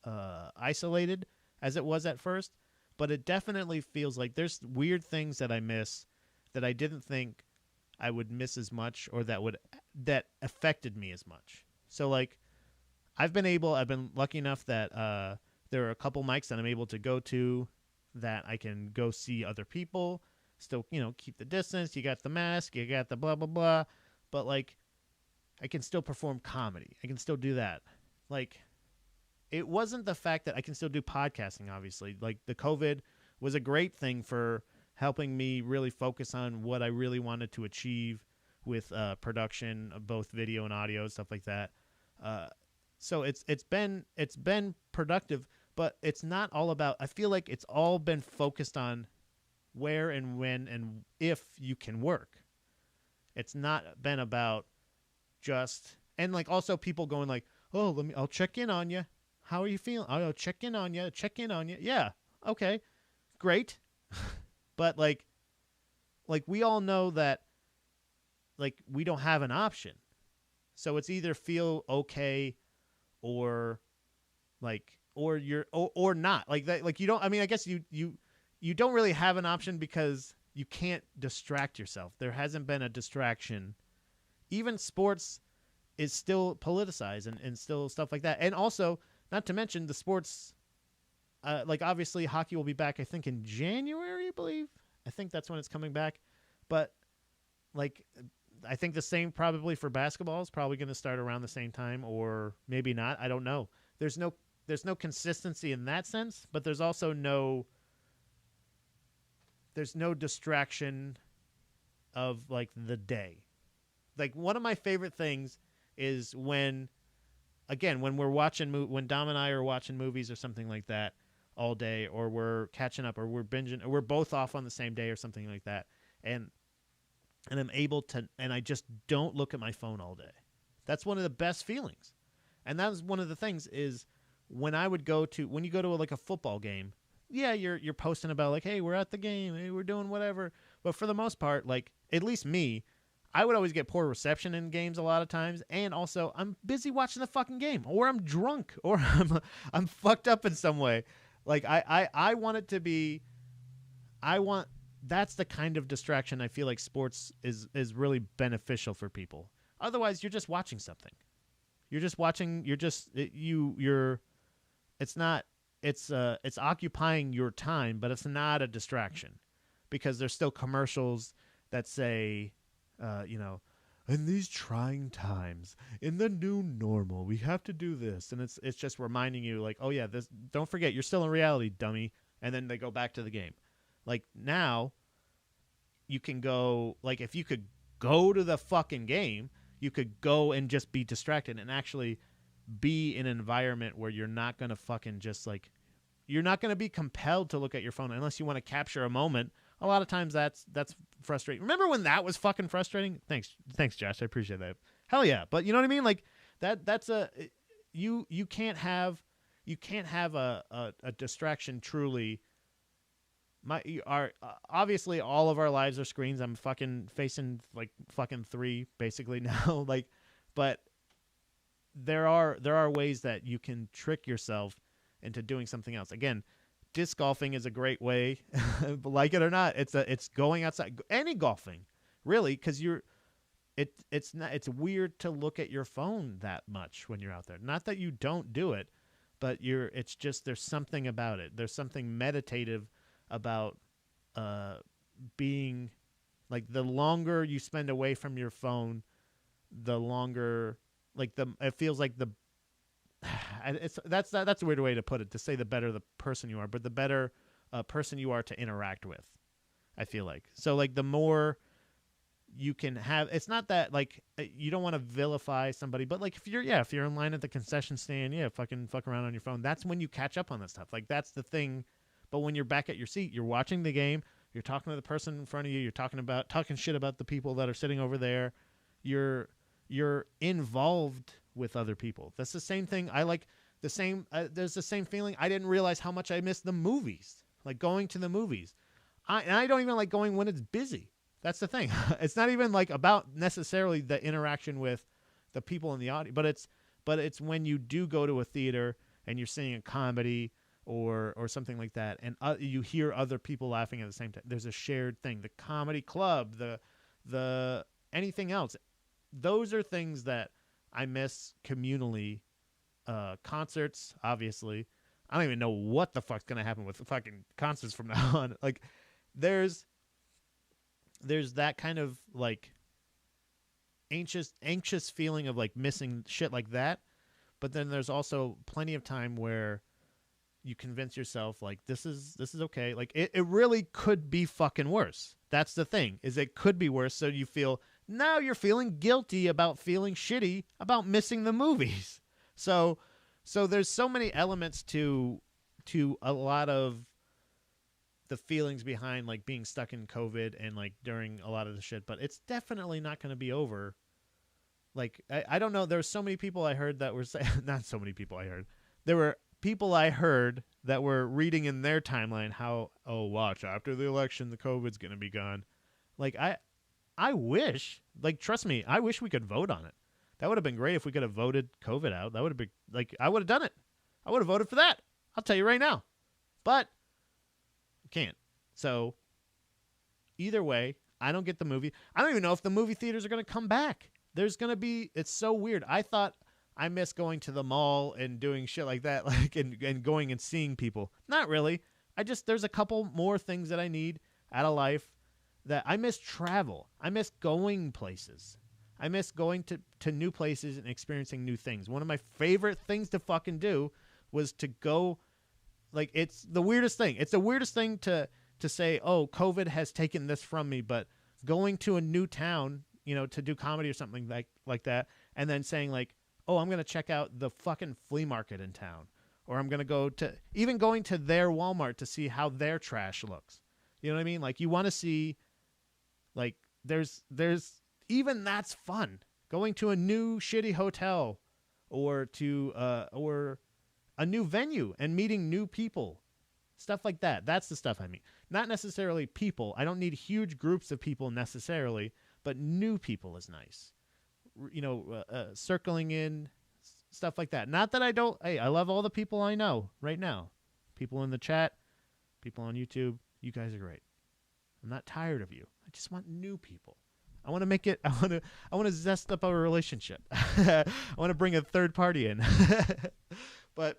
isolated as it was at first, but it definitely feels like there's weird things that I miss that I didn't think I would miss as much, or that affected me as much. So like I've been lucky enough that there are a couple mics that I'm able to go to that I can go see other people, still, you know, keep the distance. You got the mask, you got the blah, blah, blah. But like, I can still perform comedy. I can still do that. Like, it wasn't the fact that I can still do podcasting, obviously. Like, the COVID was a great thing for helping me really focus on what I really wanted to achieve with production of both video and audio, stuff like that. So it's been productive, but it's not all about. I feel like it's all been focused on where and when and if you can work. It's not been about just, and like also people going like, oh, I'll check in on you. How are you feeling? I'll check in on you. Yeah, okay, great. But like we all know that like we don't have an option. So it's either feel okay or like or you're or not. Like that, like you don't, I mean, I guess you don't really have an option because you can't distract yourself. There hasn't been a distraction. Even sports is still politicized and still stuff like that. And also, not to mention the sports, like obviously hockey will be back, I think in January, I believe. I think that's when it's coming back. But like, I think the same probably for basketball is probably going to start around the same time, or maybe not. I don't know. There's no consistency in that sense, but there's also no distraction of like the day. Like one of my favorite things is when we're watching, when Dom and I are watching movies or something like that all day, or we're catching up, or we're binging, or we're both off on the same day or something like that, and I'm able to, and I just don't look at my phone all day. That's one of the best feelings. And that was one of the things is when you go to like a football game, yeah, you're posting about like, hey, we're at the game, hey, we're doing whatever. But for the most part, like at least me, I would always get poor reception in games a lot of times, and also I'm busy watching the fucking game, or I'm drunk, or I'm fucked up in some way. Like I want it to be, that's the kind of distraction I feel like sports is really beneficial for people. Otherwise, you're just watching something. It's occupying your time, but it's not a distraction because there's still commercials that say, in these trying times, in the new normal, we have to do this. And it's just reminding you like, oh yeah, don't forget, you're still in reality, dummy. And then they go back to the game. Like now you can go, like if you could go to the fucking game, you could go and just be distracted and actually be in an environment where you're not going to fucking just like, you're not going to be compelled to look at your phone unless you want to capture a moment. A lot of times that's frustrating. Remember when that was fucking frustrating? Thanks, Josh. I appreciate that. Hell yeah. But you know what I mean? Like that's you can't have a distraction truly. Obviously all of our lives are screens. I'm fucking facing like fucking 3 basically now. Like, but there are ways that you can trick yourself into doing something else. Again, disc golfing is a great way, like it or not. It's going outside. Any golfing, really, because it's weird to look at your phone that much when you're out there. Not that you don't do it, but it's just there's something about it. There's something meditative about being like the longer you spend away from your phone, the longer it feels like that's a weird way to put it, to say the better the person you are, but the better person you are to interact with. I feel like so like the more you can have, it's not that like you don't want to vilify somebody, but like if you're in line at the concession stand, fuck around on your phone. That's when you catch up on that stuff. Like that's the thing. But when you're back at your seat, you're watching the game, you're talking to the person in front of you, you're talking shit about the people that are sitting over there. You're involved with other people. That's the same thing. I like the same. There's the same feeling. I didn't realize how much I missed the movies, like going to the movies. I don't even like going when it's busy. That's the thing. It's not even like about necessarily the interaction with the people in the audience, but it's when you do go to a theater and you're seeing a comedy or something like that, and you hear other people laughing at the same time. There's a shared thing. The comedy club, the anything else. Those are things that I miss communally. Concerts, obviously. I don't even know what the fuck's gonna happen with fucking concerts from now on. Like, there's that kind of like anxious feeling of like missing shit like that, but then there's also plenty of time where you convince yourself like this is okay. Like it really could be fucking worse. That's the thing, is it could be worse. So now you're feeling guilty about feeling shitty about missing the movies. So there's so many elements to a lot of the feelings behind like being stuck in COVID and like during a lot of the shit, but it's definitely not going to be over. Like, I don't know. There's so many people I heard that were saying, not so many people I heard. There were people I heard that were reading in their timeline how, oh, watch, after the election, the COVID's going to be gone. Like, I wish, like, trust me, I wish we could vote on it. That would have been great if we could have voted COVID out. That would have been, like, I would have done it. I would have voted for that. I'll tell you right now. But can't. So either way, I don't get the movie. I don't even know if the movie theaters are going to come back. There's going to be, it's so weird. I thought I miss going to the mall and doing shit like that, like, and going and seeing people. Not really. There's a couple more things that I need out of life. That I miss travel. I miss going places. I miss going to new places and experiencing new things. One of my favorite things to fucking do was to go. Like, it's the weirdest thing. It's the weirdest thing to say, oh, COVID has taken this from me, but going to a new town, to do comedy or something like that, and then saying like, oh, I'm going to check out the fucking flea market in town, or I'm going to going to their Walmart to see how their trash looks. You know what I mean? Like, you want to see, like, there's even that's fun. Going to a new shitty hotel or to or a new venue and meeting new people, stuff like that. That's the stuff I mean. Not necessarily people. I don't need huge groups of people necessarily, but new people is nice. Circling in, stuff like that. Not that I don't. Hey, I love all the people I know right now. People in the chat, people on YouTube. You guys are great. I'm not tired of you. I just want new people. I want to make it. I want to zest up our relationship. I want to bring a third party in. But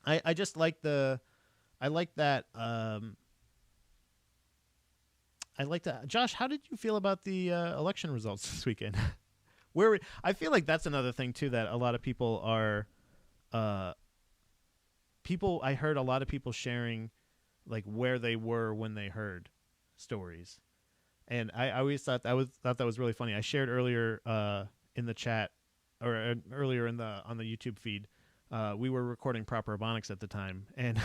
I just like that. I like that. Josh, how did you feel about the election results this weekend? I feel like that's another thing too, that a lot of people are. I heard a lot of people sharing, like, where they were when they heard stories, and I always thought that was really funny. I shared earlier in the chat, or earlier on the YouTube feed. We were recording Proper Ebonics at the time, and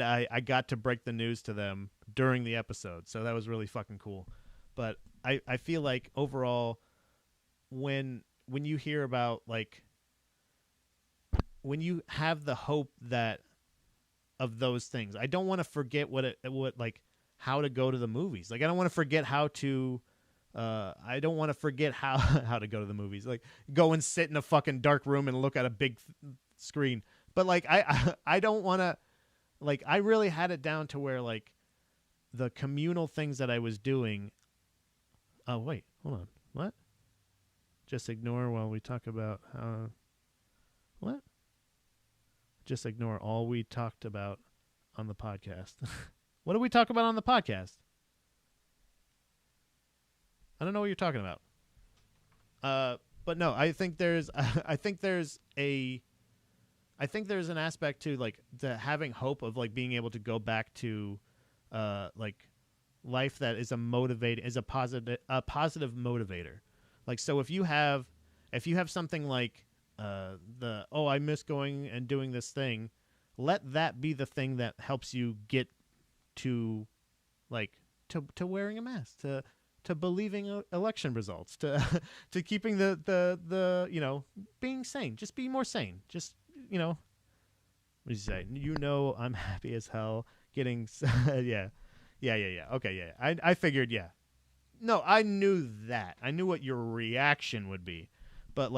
I got to break the news to them during the episode, so that was really fucking cool. But I feel like overall, when you hear about, like, when you have the hope that of those things, I don't want to forget how to go to the movies. Like, I don't want to forget how to. I don't want to forget how to go to the movies. Like, go and sit in a fucking dark room and look at a big screen. But like, I don't want to. Like, I really had it down to where, like, the communal things that I was doing. Oh wait, hold on. Just ignore while we talk about what? Just ignore all we talked about on the podcast. What did we talk about on the podcast? I don't know what you're talking about. But no, I think there's an aspect to like to having hope of like being able to go back to like life that is a positive motivator. Like, so if you have something like I miss going and doing this thing, let that be the thing that helps you get to like to wearing a mask, to believing election results, to keeping the being sane. Just be more sane. Just, what do you say? I'm happy as hell getting yeah. Okay, yeah. I figured, yeah. No, I knew that. I knew what your reaction would be. But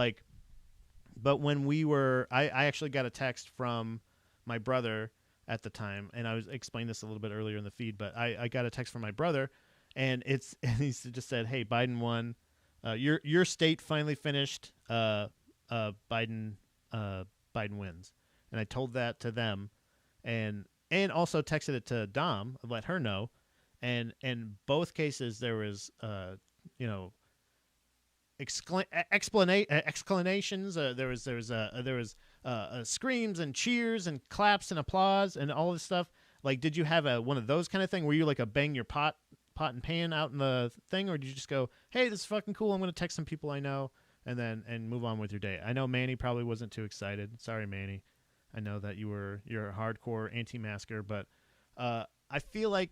when we were I actually got a text from my brother at the time, and I was explaining this a little bit earlier in the feed, but I got a text from my brother, and he just said, "Hey, Biden won. Your state finally finished. Biden wins." And I told that to them, and also texted it to Dom, let her know. And in both cases, there was explanations. There was screams and cheers and claps and applause and all this stuff. Like, did you have one of those kind of thing? Were you like a bang your pot and pan out in the thing, or did you just go, "Hey, this is fucking cool. I'm going to text some people I know," and move on with your day? I know Manny probably wasn't too excited. Sorry, Manny. I know that you're a hardcore anti-masker, but I feel like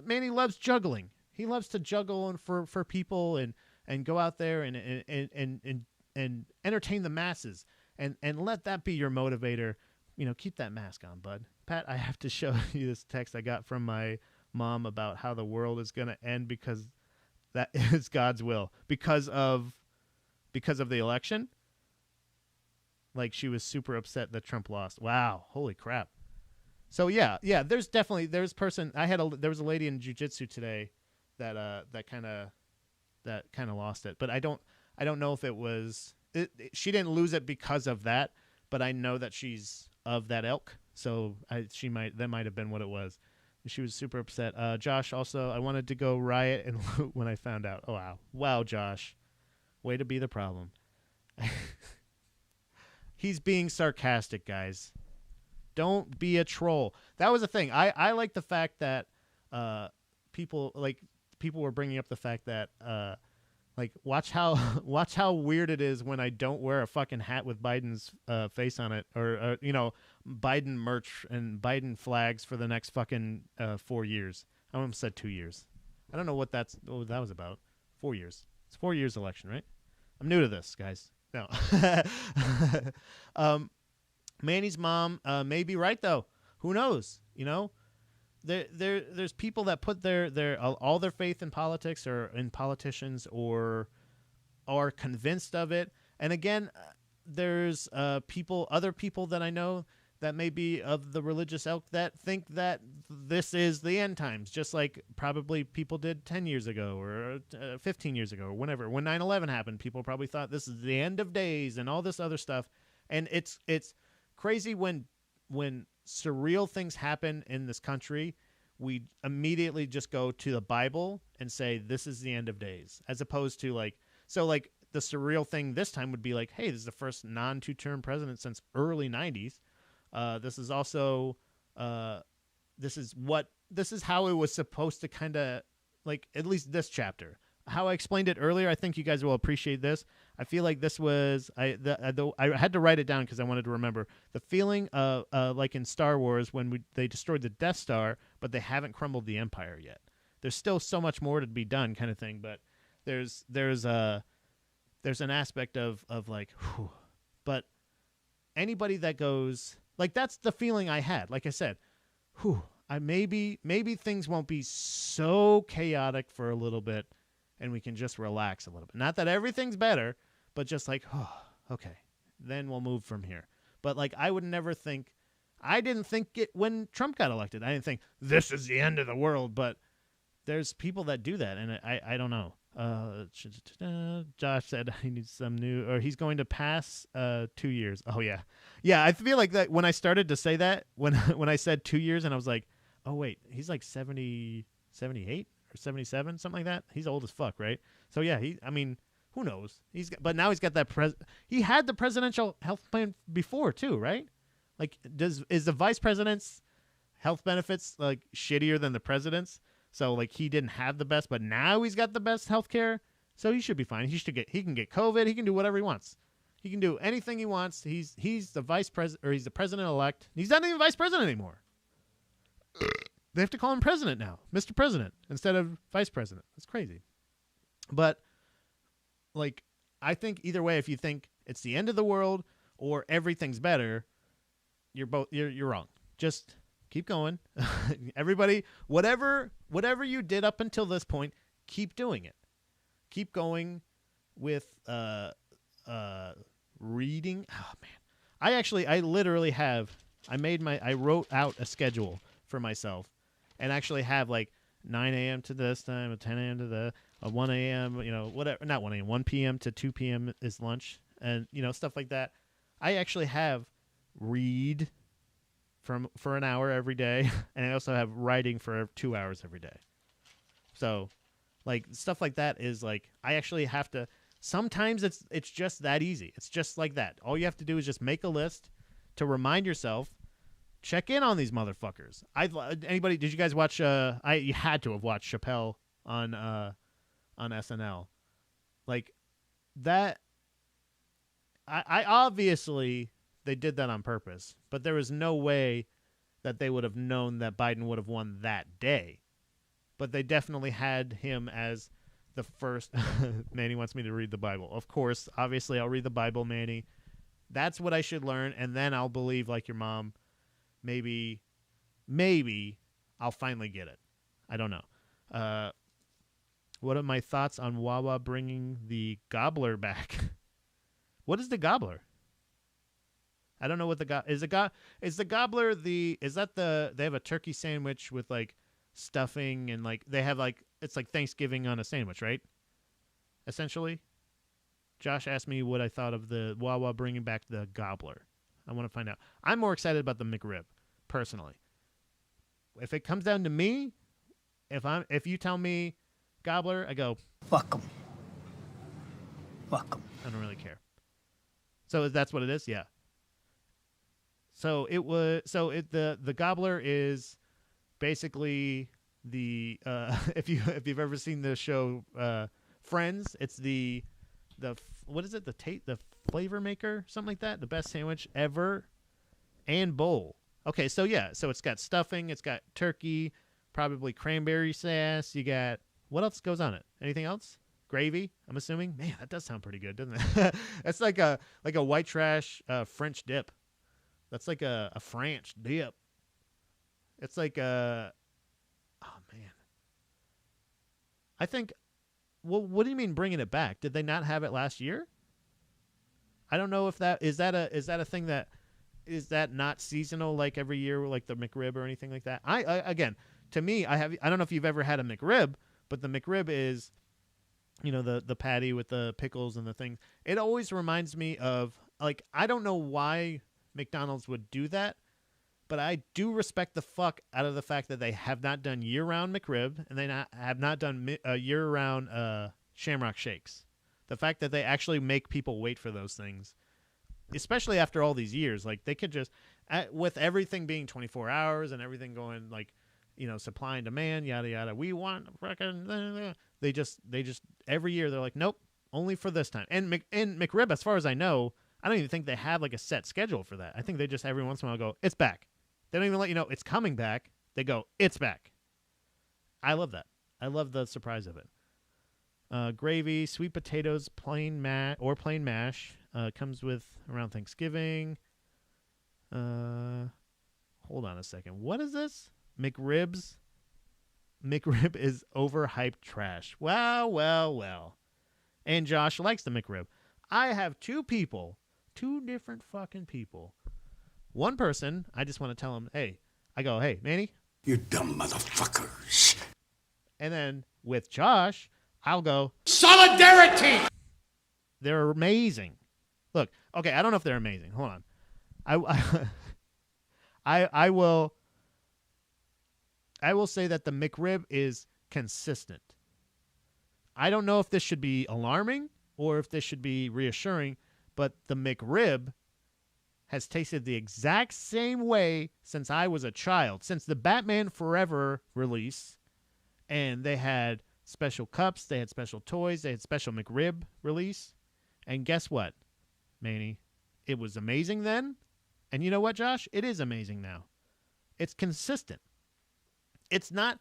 Manny loves juggling. He loves to juggle for people and go out there and entertain the masses and let that be your motivator. Keep that mask on, bud. Pat, I have to show you this text I got from my mom about how the world is going to end because that is God's will because of the election. Like, she was super upset that Trump lost. Wow, holy crap. So yeah, there was a lady in jiu-jitsu today that kind of lost it, but I don't know if it was she didn't lose it because of that, but I know that she's of that ilk, so that might have been what it was. She was super upset. Josh, also, I wanted to go riot and loot when I found out. Oh wow, Josh, way to be the problem. He's being sarcastic, guys. Don't be a troll. That was the thing. I like the fact that people were bringing up the fact that watch how weird it is when I don't wear a fucking hat with Biden's face on it, or Biden merch and Biden flags for the next fucking 4 years. I almost said 2 years. I don't know what that was about. 4 years. It's 4 years election, right? I'm new to this, guys. No. Manny's mom may be right though. Who knows? There's people that put their all their faith in politics or in politicians or are convinced of it. And again, there's other people that I know that may be of the religious ilk that think that this is the end times, just like probably people did 10 years ago or 15 years ago or whenever. When 9/11 happened, people probably thought this is the end of days and all this other stuff. And it's crazy when surreal things happen in this country, we immediately just go to the Bible and say this is the end of days, as opposed to like the surreal thing this time would be like, hey, this is the first non-two-term president since early 90s. This is also this is how it was supposed to kind of like, at least this chapter. How I explained it earlier, I think you guys will appreciate this. I feel like this was I had to write it down because I wanted to remember the feeling of like in Star Wars when they destroyed the Death Star, but they haven't crumbled the Empire yet. There's still so much more to be done, kind of thing. But there's an aspect of like, whew. But anybody that goes like, that's the feeling I had. Like I said, whew, maybe things won't be so chaotic for a little bit. And we can just relax a little bit. Not that everything's better, but just like, oh, okay, then we'll move from here. But like, I didn't think it when Trump got elected. I didn't think this is the end of the world. But there's people that do that, and I don't know. Josh said he needs some new, or he's going to pass 2 years. Oh yeah, yeah. I feel like that when I started to say that, when I said 2 years, and I was like, oh wait, he's like 70, 78 or 77, something like that. He's old as fuck, right? So yeah, I mean, who knows? But now he's got that he had the presidential health plan before too, right? Like, is the vice president's health benefits like shittier than the president's? So like he didn't have the best, but now he's got the best health care. So he should be fine. He can get COVID. He can do whatever he wants. He can do anything he wants. He's the vice president, or he's the president elect. He's not even vice president anymore. They have to call him president now, Mr. President, instead of vice president. That's crazy. But like, I think either way, if you think it's the end of the world or everything's better, you're wrong. Just keep going. Everybody, whatever you did up until this point, keep doing it. Keep going with reading. Oh man. I literally have I wrote out a schedule for myself and actually have like 9 a.m. to this time, 10 a.m. to the 1 a.m., whatever, not 1 a.m., 1 p.m. to 2 p.m. is lunch, and stuff like that. I actually have read for an hour every day, and I also have writing for 2 hours every day. So, like, stuff like that is like, I actually have to. Sometimes it's just that easy. It's just like that. All you have to do is just make a list to remind yourself. Check in on these motherfuckers. Anybody? Did you guys watch? You had to have watched Chappelle on SNL, like that. I obviously. They did that on purpose, but there was no way that they would have known that Biden would have won that day. But they definitely had him as the first. Manny wants me to read the Bible. Of course, obviously, I'll read the Bible, Manny. That's what I should learn, and then I'll believe like your mom. Maybe I'll finally get it. I don't know. What are my thoughts on Wawa bringing the gobbler back? What is the gobbler? I don't know what is the gobbler they have a turkey sandwich with like stuffing and like they have like it's like Thanksgiving on a sandwich, right? Essentially. Josh asked me what I thought of the Wawa bringing back the gobbler. I want to find out. I'm more excited about the McRib, personally. If it comes down to me, if you tell me gobbler, I go fuck 'em. Fuck 'em. I don't really care. So that's what it is, yeah. So the gobbler is basically the if you've ever seen the show Friends, it's the what is it, the flavor maker, something like that, the best sandwich ever, and bowl. Okay, so yeah, so it's got stuffing, it's got turkey, probably cranberry sauce. You got what else goes on it? Anything else? Gravy, I'm assuming. Man, that does sound pretty good, doesn't it? That's like a white trash French dip. That's like a French dip. It's like oh man. I think. Well, what do you mean bringing it back? Did they not have it last year? I don't know if that is that a thing that is that not seasonal like every year, like the McRib or anything like that. I again, to me, I don't know if you've ever had a McRib, but the McRib is, the patty with the pickles and the thing. It always reminds me of like I don't know why McDonald's would do that, but I do respect the fuck out of the fact that they have not done year-round McRib and they have not done year-round Shamrock Shakes. The fact that they actually make people wait for those things, especially after all these years, like they could just, with everything being 24 hours and everything going like, supply and demand, yada yada. We want freaking. They just every year they're like, nope, only for this time. And McRib, as far as I know, I don't even think they have like a set schedule for that. I think they just every once in a while go, it's back. They don't even let you know it's coming back. They go, it's back. I love that. I love the surprise of it. Gravy, sweet potatoes, plain mash. Comes with around Thanksgiving. Hold on a second. What is this? McRibs? McRib is overhyped trash. Well. And Josh likes the McRib. I have two different fucking people. One person, I just want to tell him, hey, Manny. You dumb motherfuckers. And then with Josh, I'll go. Solidarity! They're amazing. Look, okay, I don't know if they're amazing. Hold on. I will say that the McRib is consistent. I don't know if this should be alarming or if this should be reassuring, but the McRib has tasted the exact same way since I was a child, since the Batman Forever release, and they had special cups, they had special toys, they had special McRib release, and guess what, Manny? It was amazing then, and you know what, Josh? It is amazing now. It's consistent. It's not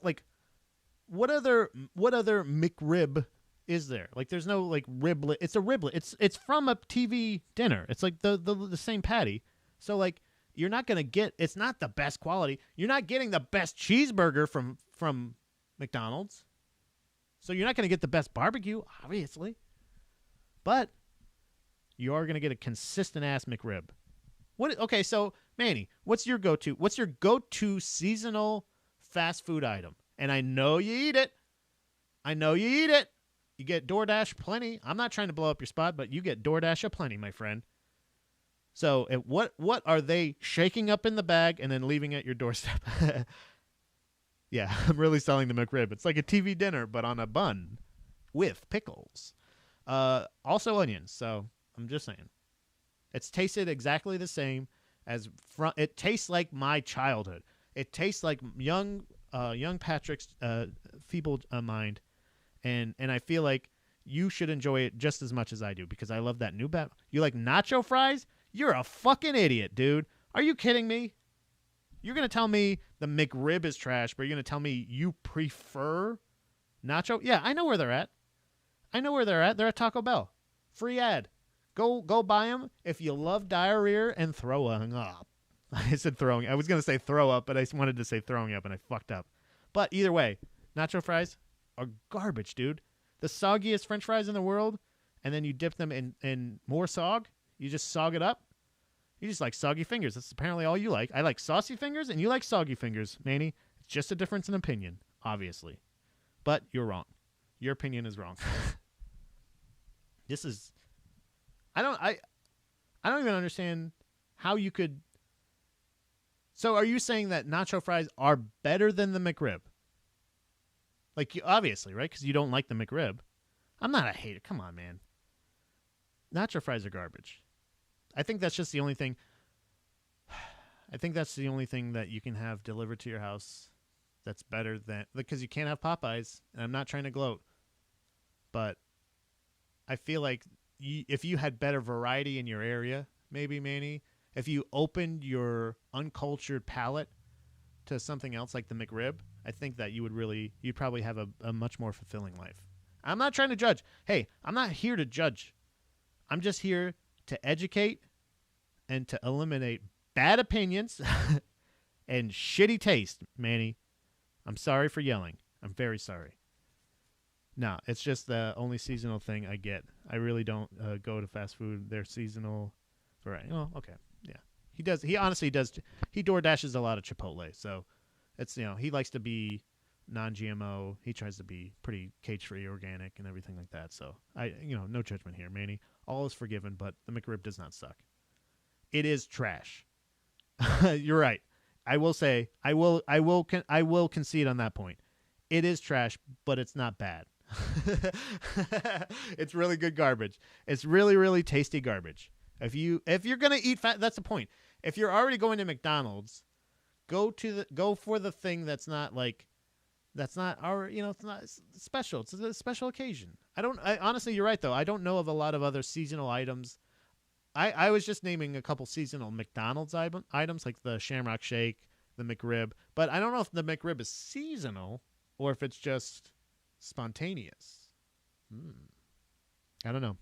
like what other McRib is there? Like there's no like riblet. It's a riblet. It's from a TV dinner. It's like the same patty. So like you're not gonna get. It's not the best quality. You're not getting the best cheeseburger from McDonald's. So you're not gonna get the best barbecue, obviously. But you are gonna get a consistent ass McRib. Okay, so Manny, what's your go-to? What's your go-to seasonal fast food item? And I know you eat it. You get DoorDash plenty. I'm not trying to blow up your spot, but you get DoorDash aplenty, my friend. So what are they shaking up in the bag and then leaving at your doorstep? Yeah, I'm really selling the McRib. It's like a TV dinner, but on a bun with pickles. Also onions, so I'm just saying. It's tasted exactly the same as it tastes like my childhood. It tastes like young Patrick's feeble mind, and I feel like you should enjoy it just as much as I do because I love that new bat. You like nacho fries? You're a fucking idiot, dude. Are you kidding me? You're gonna tell me the McRib is trash, but you're gonna tell me you prefer nacho? Yeah, I know where they're at. They're at Taco Bell. Free ad. Go buy them if you love diarrhea and throwing up. I said throwing. I was going to say throw up, but I wanted to say throwing up, and I fucked up. But either way, nacho fries are garbage, dude. The soggiest French fries in the world, and then you dip them in more sog. You just sog it up. You just like soggy fingers. That's apparently all you like. I like saucy fingers, and you like soggy fingers, Manny. It's just a difference in opinion, obviously. But you're wrong. Your opinion is wrong. This is... I don't even understand how you could... So are you saying that nacho fries are better than the McRib? Like, obviously, right? Because you don't like the McRib. I'm not a hater. Come on, man. Nacho fries are garbage. I think that's just the only thing... I think that's the only thing that you can have delivered to your house that's better than... Because you can't have Popeyes, and I'm not trying to gloat. But I feel like if you had better variety in your area, maybe, Manny, if you opened your uncultured palate to something else like the McRib, I think that you'd probably have a much more fulfilling life. I'm not trying to judge. Hey, I'm not here to judge. I'm just here to educate and to eliminate bad opinions and shitty taste, Manny. I'm sorry for yelling. I'm very sorry. No, it's just the only seasonal thing I get. I really don't go to fast food. They're seasonal. Right. Oh, okay. Yeah. He does. He honestly does. He DoorDashes a lot of Chipotle. So it's, he likes to be non-GMO. He tries to be pretty cage-free, organic, and everything like that. So no judgment here, Manny. All is forgiven, but the McRib does not suck. It is trash. You're right. I will say, I will concede on that point. It is trash, but it's not bad. It's really good garbage. It's really, really tasty garbage. If you're gonna eat fat, that's the point. If you're already going to McDonald's, go for the thing that's not it's not special. It's a special occasion. Honestly, you're right though. I don't know of a lot of other seasonal items. I was just naming a couple seasonal McDonald's items like the Shamrock Shake, the McRib, but I don't know if the McRib is seasonal or if it's just spontaneous. I don't know.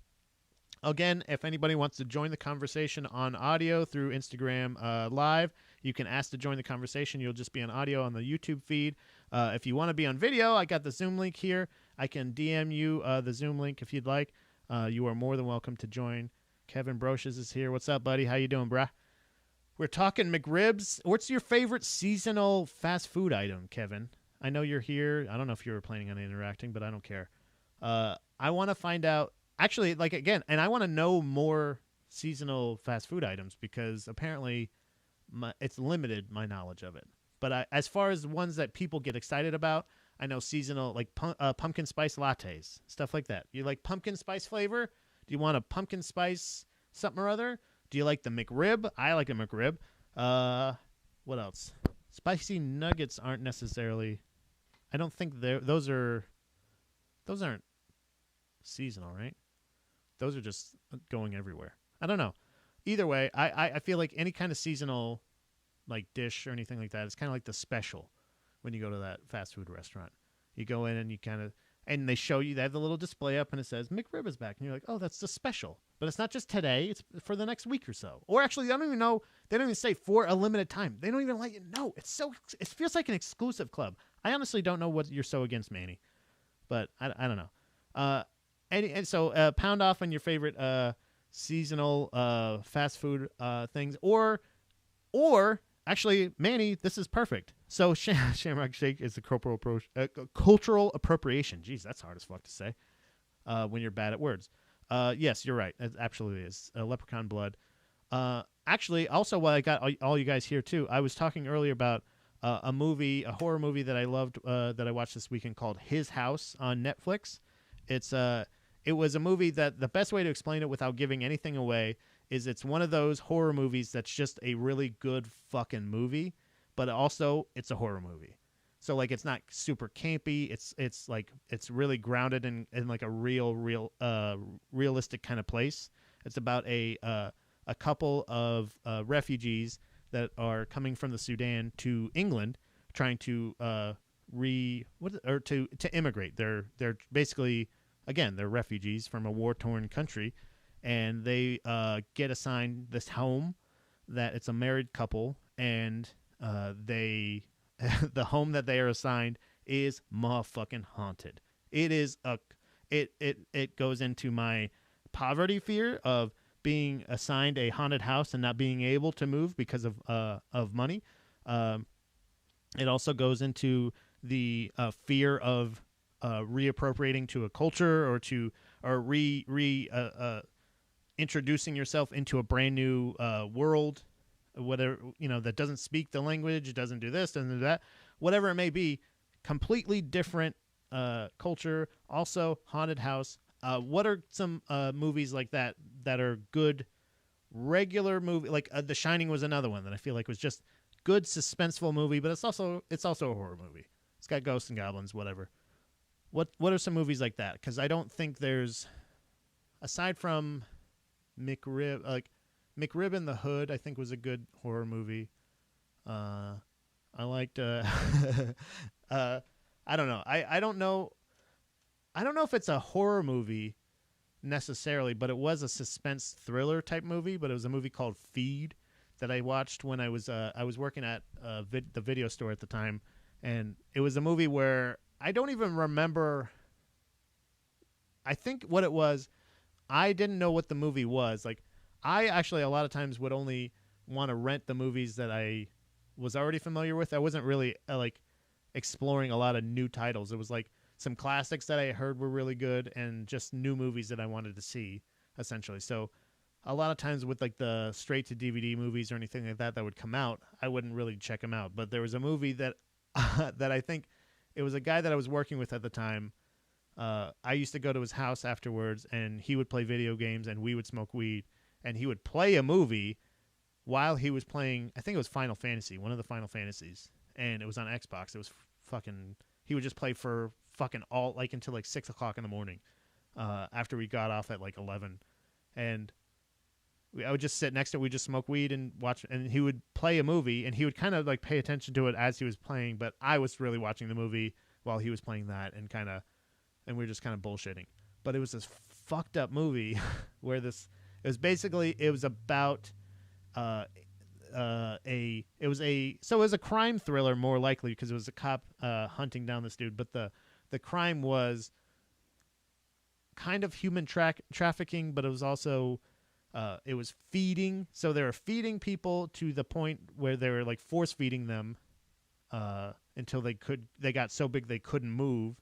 Again, if anybody wants to join the conversation on audio through Instagram Live, you can ask to join the conversation. You'll just be on audio on the YouTube feed. If you want to be on video, I got the Zoom link here. I can DM you the Zoom link if you'd like. You are more than welcome to join. Kevin Broches is here. What's up, buddy? How you doing, brah? We're talking McRibs. What's your favorite seasonal fast food item, Kevin? I know you're here. I don't know if you were planning on interacting, but I don't care. I want to find out. Actually, like again, and I want to know more seasonal fast food items because apparently it's limited my knowledge of it. But as far as ones that people get excited about, I know seasonal like pumpkin spice lattes, stuff like that. You like pumpkin spice flavor? Do you want a pumpkin spice something or other? Do you like the McRib? I like a McRib. What else? Spicy nuggets aren't necessarily. I don't think those aren't seasonal, right? Those are just going everywhere. I don't know. Either way, I feel like any kind of seasonal like dish or anything like that, it's kind of like the special when you go to that fast food restaurant. You go in and you kind of, and they show you, they have the little display up and it says McRib is back. And you're like, oh, that's the special. But it's not just today, it's for the next week or so. Or actually, I don't even know, they don't even say for a limited time. They don't even let you know. It feels like an exclusive club. I honestly don't know what you're so against, Manny. But I don't know. And so pound off on your favorite seasonal fast food things. Or actually, Manny, this is perfect. So Shamrock Shake is a cultural appropriation. Jeez, that's hard as fuck to say when you're bad at words. Yes, you're right. It absolutely is. Leprechaun blood. Actually, also, while I got all you guys here, too, I was talking earlier about a horror movie that I loved that I watched this weekend called His House on Netflix. It was a movie that the best way to explain it without giving anything away is it's one of those horror movies that's just a really good fucking movie, but also it's a horror movie. So like it's not super campy. It's like it's really grounded in like a realistic kind of place. It's about a couple of refugees that are coming from the Sudan to England, trying to to immigrate. They're basically, again, they're refugees from a war-torn country, and they get assigned this home that it's a married couple, and the home that they are assigned is motherfucking haunted. It is it goes into my poverty fear of being assigned a haunted house and not being able to move because of money. It also goes into the fear of reappropriating to a culture or introducing yourself into a brand new world, whatever, that doesn't speak the language, doesn't do this, doesn't do that, whatever it may be. Completely different culture. Also haunted house. What are some movies like that are good regular movie? Like The Shining was another one that I feel like was just good suspenseful movie, but it's also a horror movie. It's got ghosts and goblins, whatever. What are some movies like that? Because I don't think there's, aside from McRib, like McRib in the Hood, I think was a good horror movie. I liked. I don't know. I don't know. I don't know if it's a horror movie necessarily, but it was a suspense thriller type movie. But it was a movie called Feed that I watched when I was working at the video store at the time, and it was a movie where I don't even remember. I think what it was, I didn't know what the movie was. Like, I actually a lot of times would only want to rent the movies that I was already familiar with. I wasn't really like exploring a lot of new titles. It was like some classics that I heard were really good and just new movies that I wanted to see, essentially. So a lot of times with like the straight to DVD movies or anything like that would come out, I wouldn't really check them out. But there was a movie that that I think it was a guy that I was working with at the time. I used to go to his house afterwards, and he would play video games, and we would smoke weed, and he would play a movie while he was playing. I think it was Final Fantasy, one of the Final Fantasies, and it was on Xbox. It was fucking. He would just play for fucking all like until like 6 o'clock in the morning, after we got off at like 11, and I would just sit next to it. We'd just smoke weed and watch, and he would play a movie, and he would kind of like pay attention to it as he was playing, but I was really watching the movie while he was playing that, and we were just kind of bullshitting. But it was this fucked up movie where it was about it was a crime thriller, more likely, because it was a cop hunting down this dude, but the crime was kind of human trafficking, but it was also it was feeding. So they were feeding people to the point where they were like force feeding them until they got so big they couldn't move,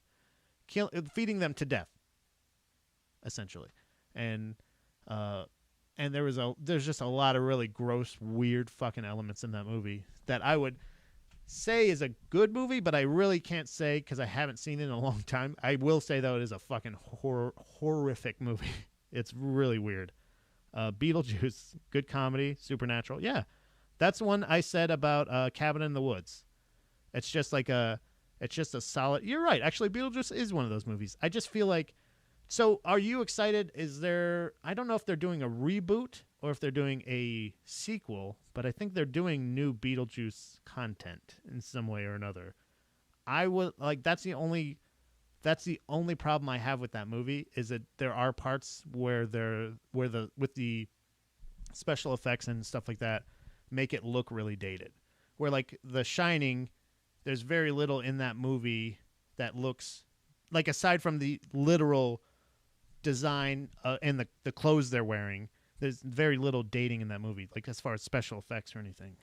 feeding them to death, essentially. And there's just a lot of really gross, weird fucking elements in that movie that I would say is a good movie, but I really can't say because I haven't seen it in a long time. I will say, though, it is a fucking horrific movie. It's really weird. Beetlejuice, good comedy, supernatural. Yeah, that's one I said about Cabin in the Woods. It's just a solid. You're right. Actually, Beetlejuice is one of those movies. I just feel like. So, are you excited? I don't know if they're doing a reboot or if they're doing a sequel, but I think they're doing new Beetlejuice content in some way or another. I would like that's the only problem I have with that movie is that there are parts where with the special effects and stuff like that make it look really dated. Where like The Shining, there's very little in that movie that looks like, aside from the literal design and the clothes they're wearing, there's very little dating in that movie, like as far as special effects or anything.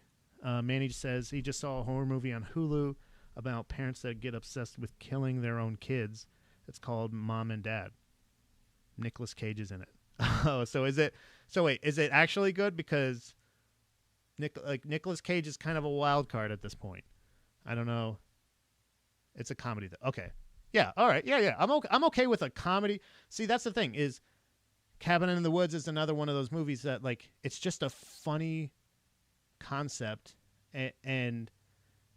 Manny says he just saw a horror movie on Hulu about parents that get obsessed with killing their own kids. It's called Mom and Dad. Nicolas Cage is in it. Oh, so is it? So wait, is it actually good? Because Nicolas Cage is kind of a wild card at this point. I don't know. It's a comedy though. Okay. Yeah. All right. Yeah. I'm okay with a comedy. See, that's the thing is, Cabin in the Woods is another one of those movies that like it's just a funny concept and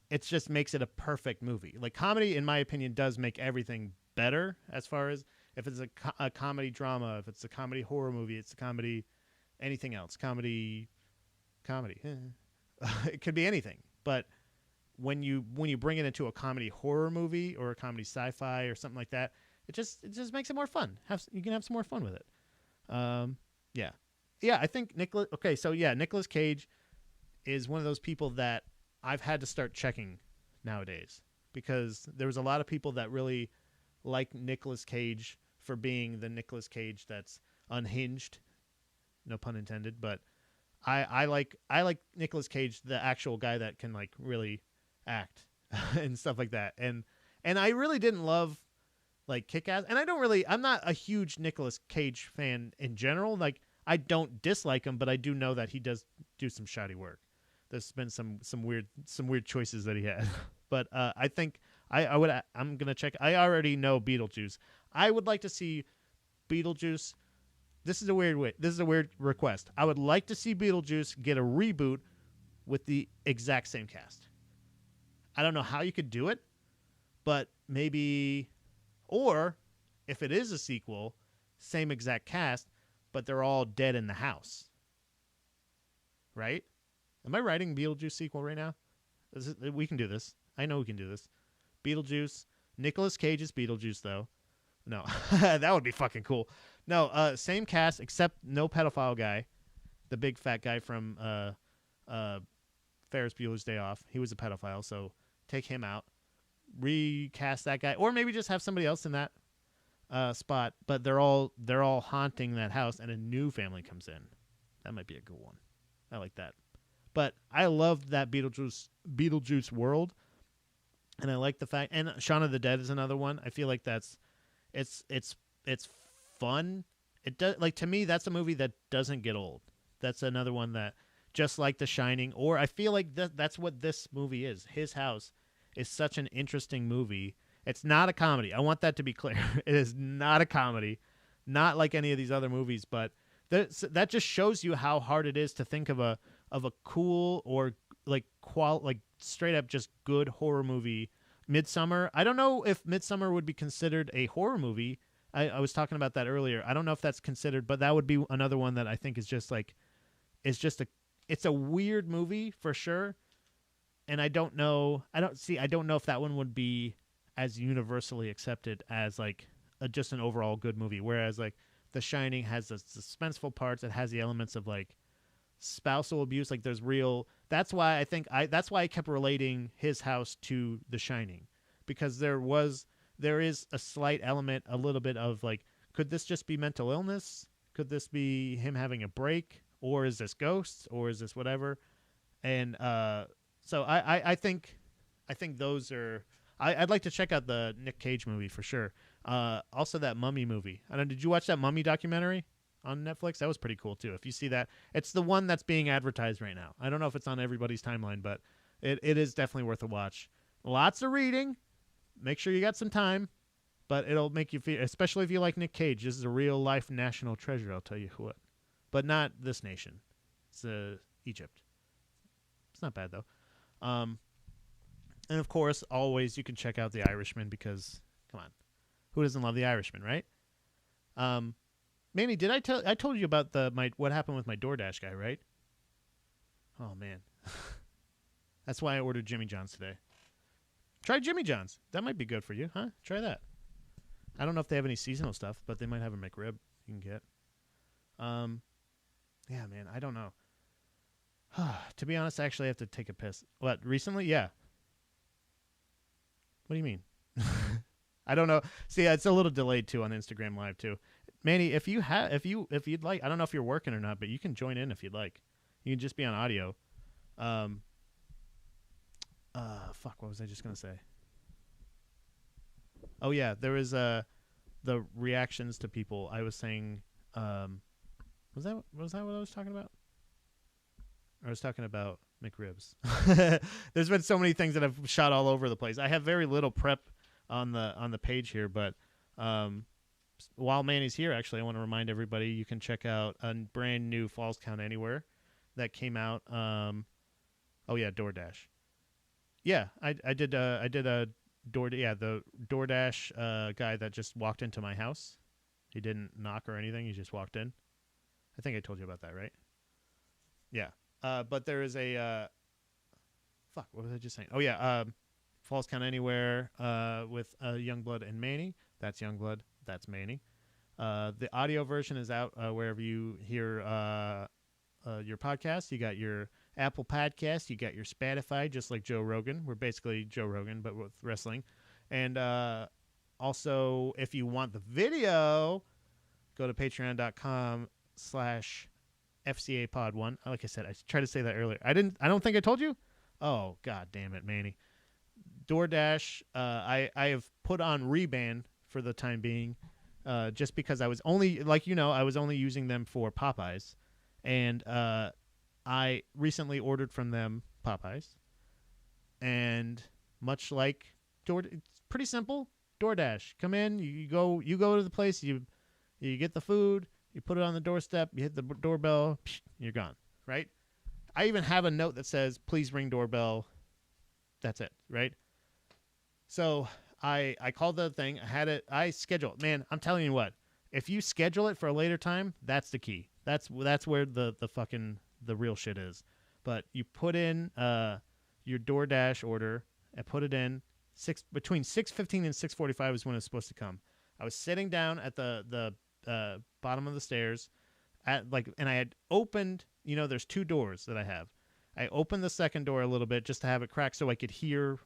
it just makes it a perfect movie. Like comedy, in my opinion, does make everything better as far as if it's a comedy drama, if it's a comedy horror movie, it's a comedy anything else. Comedy. It could be anything. But when you bring it into a comedy horror movie or a comedy sci-fi or something like that, it just makes it more fun. You can have some more fun with it. Yeah. I think Nicolas Cage is one of those people that I've had to start checking nowadays because there was a lot of people that really like Nicolas Cage for being the Nicolas Cage that's unhinged, no pun intended, but I like Nicolas Cage, the actual guy that can like really act and stuff like that. And I really didn't love like Kick-Ass, and I'm not a huge Nicolas Cage fan in general. Like I don't dislike him, but I do know that he does do some shoddy work. There's been some weird choices that he had. But I think I'm gonna check. I already know Beetlejuice. I would like to see Beetlejuice. This is a weird request. I would like to see Beetlejuice get a reboot with the exact same cast. I don't know how you could do it, but maybe, or if it is a sequel, same exact cast, but they're all dead in the house. Right? Am I writing Beetlejuice sequel right now? We can do this. I know we can do this. Beetlejuice. Nicolas Cage's Beetlejuice, though. No, that would be fucking cool. No, same cast except no pedophile guy, the big fat guy from Ferris Bueller's Day Off. He was a pedophile, so take him out. Recast that guy, or maybe just have somebody else in that spot. But they're all haunting that house, and a new family comes in. That might be a good one. I like that. But I love that Beetlejuice world, and I like the fact. And Shaun of the Dead is another one. I feel like it's fun. It does, like, to me, that's a movie that doesn't get old. That's another one that, just like The Shining, or I feel like that's what this movie is. His House is such an interesting movie. It's not a comedy. I want that to be clear. It is not a comedy, not like any of these other movies. But that just shows you how hard it is to think of a cool or like straight up just good horror movie. Midsummer. I don't know if Midsummer would be considered a horror movie. I was talking about that earlier. I don't know if that's considered, but that would be another one that I think is just like, it's a weird movie for sure. And I don't know if that one would be as universally accepted as like just an overall good movie. Whereas like The Shining has the suspenseful parts. It has the elements of like spousal abuse. Like there's real. That's why I kept relating His House to The Shining, because there is a slight element, a little bit of like, could this just be mental illness? Could this be him having a break? Or is this ghosts? Or is this whatever? And so I think I think those are. I'd like to check out the Nick Cage movie for sure. Also, that Mummy movie. I don't. Did you watch that Mummy documentary on Netflix? That was pretty cool too. If you see that, it's the one that's being advertised right now. I don't know if it's on everybody's timeline, but it is definitely worth a watch. Lots of reading. Make sure you got some time, but it'll make you feel, especially if you like Nick Cage. This is a real life national treasure. I'll tell you what, but not this nation. It's Egypt. It's not bad though. And of course, always you can check out The Irishman because, come on, who doesn't love The Irishman, right? Manny, I told you about what happened with my DoorDash guy, right? Oh man, that's why I ordered Jimmy John's today. Try Jimmy John's. That might be good for you, huh? Try that. I don't know if they have any seasonal stuff, but they might have a McRib you can get. Yeah, man, I don't know. To be honest, I actually have to take a piss. What, recently? Yeah. What do you mean? I don't know. See, it's a little delayed too on Instagram Live too. Manny, if you'd like, I don't know if you're working or not, but you can join in if you'd like. You can just be on audio. Fuck, what was I just gonna say? Oh yeah, there was the reactions to people. I was saying, was that what I was talking about? I was talking about McRibs. There's been so many things that I've shot all over the place. I have very little prep on the page here, but while Manny's here, actually, I want to remind everybody you can check out a brand new Falls Count Anywhere that came out. Oh yeah, DoorDash. Yeah, I did a the DoorDash guy that just walked into my house. He didn't knock or anything. He just walked in. I think I told you about that, right? Yeah. But there is a fuck. What was I just saying? Oh yeah, Falls Count Anywhere with Youngblood and Manny. That's Youngblood. That's Manny. The audio version is out wherever you hear your podcast. You got your Apple Podcast. You got your Spotify, just like Joe Rogan. We're basically Joe Rogan, but with wrestling. And also, if you want the video, go to patreon.com/FCAPod1. Like I said, I tried to say that earlier. I don't think I told you. Oh, god damn it, Manny. DoorDash, I have put on reban for the time being, just because I was only, I was only using them for Popeyes. And I recently ordered from them Popeyes. And much like it's pretty simple. DoorDash, come in, you go to the place, you get the food, you put it on the doorstep, you hit the doorbell, you're gone, right? I even have a note that says, please ring doorbell. That's it, right? So I called the thing, I scheduled. Man, I'm telling you what, if you schedule it for a later time, that's the key. That's where the fucking the real shit is. But you put in your DoorDash order and put it in between 6:15 and 6:45 is when it's supposed to come. I was sitting down at the bottom of the stairs and I had opened, there's two doors that I have. I opened the second door a little bit just to have it cracked so I could hear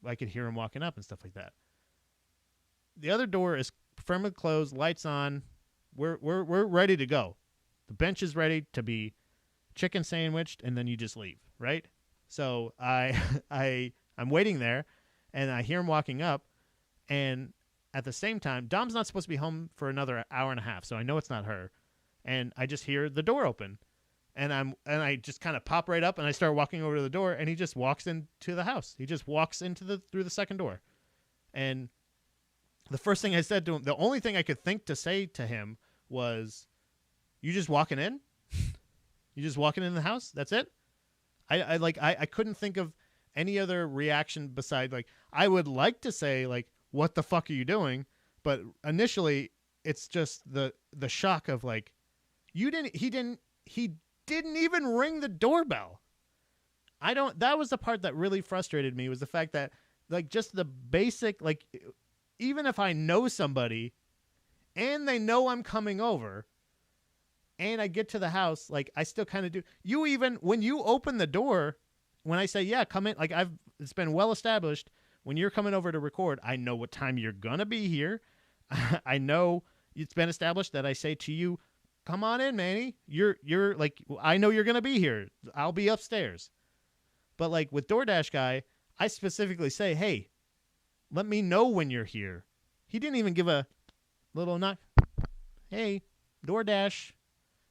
I could hear him walking up and stuff like that. The other door is firmly closed, lights on. We're ready to go. The bench is ready to be chicken sandwiched, and then you just leave, right? So I'm waiting there, and I hear him walking up, and at the same time, Dom's not supposed to be home for another hour and a half, so I know it's not her. And I just hear the door open, and I just kind of pop right up, and I start walking over to the door, and he just walks into the house. He just walks through the second door, and the first thing I said to him, the only thing I could think to say to him was, "You just walking in? You just walking in the house? That's it?" I couldn't think of any other reaction beside I would like to say what the fuck are you doing? But initially it's just the shock of he didn't even ring the doorbell. That was the part that really frustrated me, was the fact that just the basic, even if I know somebody and they know I'm coming over and I get to the house, I still kind of do. When you open the door, when I say, yeah, come in, it's been well established when you're coming over to record, I know what time you're going to be here. I know it's been established that I say to you, come on in, Manny. I know you're going to be here. I'll be upstairs. But with DoorDash guy, I specifically say, hey, let me know when you're here. He didn't even give a little knock. Hey, DoorDash.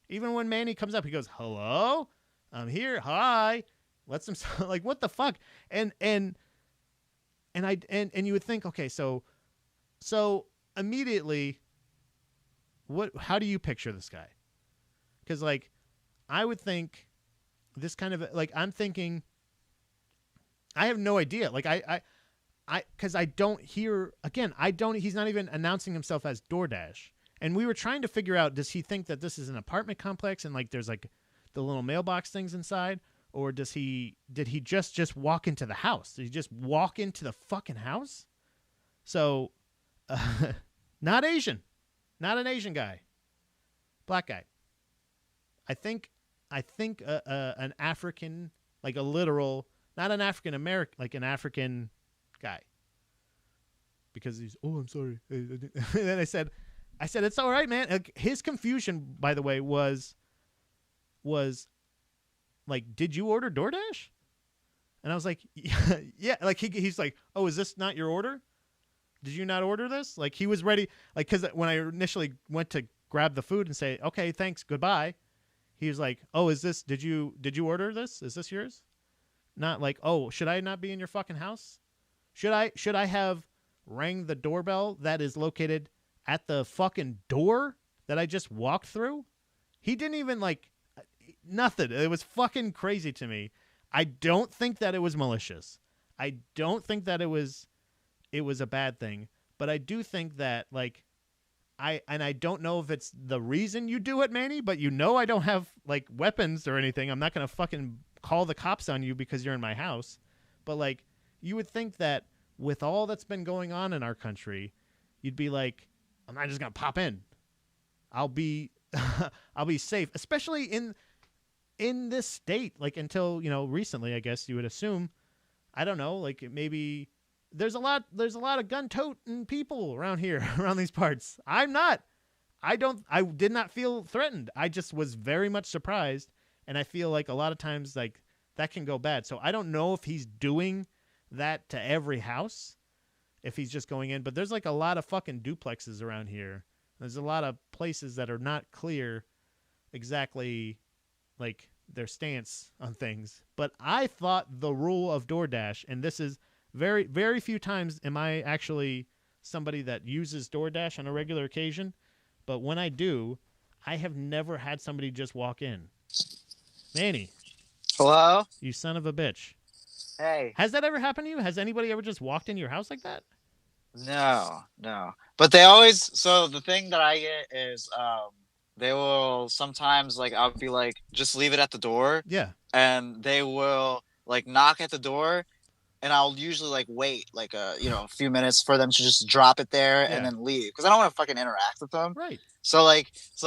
Even when Manny comes up, he goes, hello? I'm here. Hi. Lets him like, what the fuck? And you would think, okay, so immediately, how do you picture this guy? Because like, I would think this kind of like, I'm thinking, I have no idea. Like because I don't hear, again, he's not even announcing himself as DoorDash. And we were trying to figure out, does he think that this is an apartment complex and like there's like the little mailbox things inside? Or did he just walk into the house? Did he just walk into the fucking house? So, not Asian. Not an Asian guy. Black guy. I think an African, like a literal, not an African American, like an African guy. Because he's, oh, I'm sorry. And then I said, it's all right, man. His confusion, by the way, was like, did you order DoorDash? And I was like, yeah. Like he's like, oh, is this not your order? Did you not order this? Like he was ready. Like, cause when I initially went to grab the food and say, okay, thanks, goodbye. He was like, oh, did you order this? Is this yours? Not like, oh, should I not be in your fucking house? Should I have rang the doorbell that is located at the fucking door that I just walked through? He didn't even like nothing. It was fucking crazy to me. I don't think that it was malicious. I don't think that it was a bad thing, but I do think that like I don't know if it's the reason you do it, Manny, but I don't have like weapons or anything. I'm not going to fucking call the cops on you because you're in my house. But like you would think that with all that's been going on in our country, you'd be like, I'm not just going to pop in. I'll be safe, especially in this state, like until, recently, I guess you would assume, I don't know, like maybe there's a lot of gun-toting people around here, around these parts. I did not feel threatened. I just was very much surprised. And I feel like a lot of times like that can go bad. So I don't know if he's doing that to every house, if he's just going in, but there's like a lot of fucking duplexes around here. There's a lot of places that are not clear exactly like their stance on things. But I thought the rule of DoorDash, and this is very, very few times am I actually somebody that uses DoorDash on a regular occasion, but when I do, I have never had somebody just walk in. Manny. Hello? You son of a bitch. Hey. Has that ever happened to you? Has anybody ever just walked into your house like that? No. But they always, so the thing that I get is, they will sometimes, like, I'll be like, just leave it at the door. Yeah. And they will, like, knock at the door, and I'll usually, like, wait, like, a few minutes for them to just drop it there and then leave. Because I don't want to fucking interact with them. Right.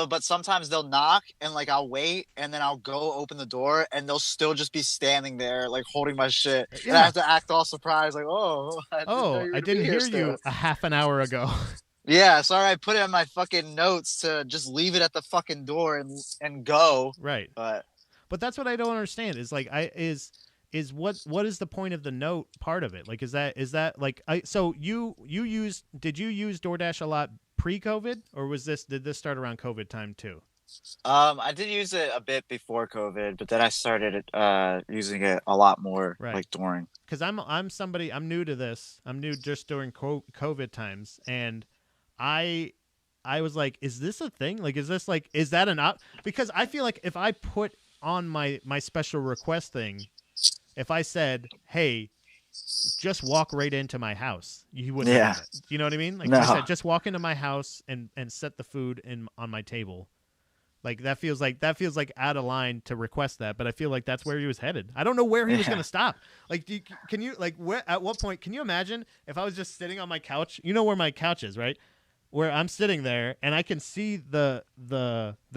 But sometimes they'll knock, and, like, I'll wait, and then I'll go open the door, and they'll still just be standing there, like, holding my shit. Yeah. And I have to act all surprised, like, I didn't hear you a half an hour ago. Yeah, sorry, I put it in my fucking notes to just leave it at the fucking door and go. Right. But that's what I don't understand. Is like is what is the point of the note part of it? Like is that like so did you use DoorDash a lot pre-COVID, or did this start around COVID time too? I did use it a bit before COVID, but then I started using it a lot more like during. Because I'm new to this. I'm new just during COVID times, and I was like, is this a thing? Like, is that an op? Because I feel like if I put on my special request thing, if I said, hey, just walk right into my house, you wouldn't have it. You know what I mean? Like, I said, just walk into my house and set the food on my table. Like that feels like out of line to request that, but I feel like that's where he was headed. I don't know where he was going to stop. Like, at what point can you imagine if I was just sitting on my couch? You know where my couch is, right? Where I'm sitting there and I can see the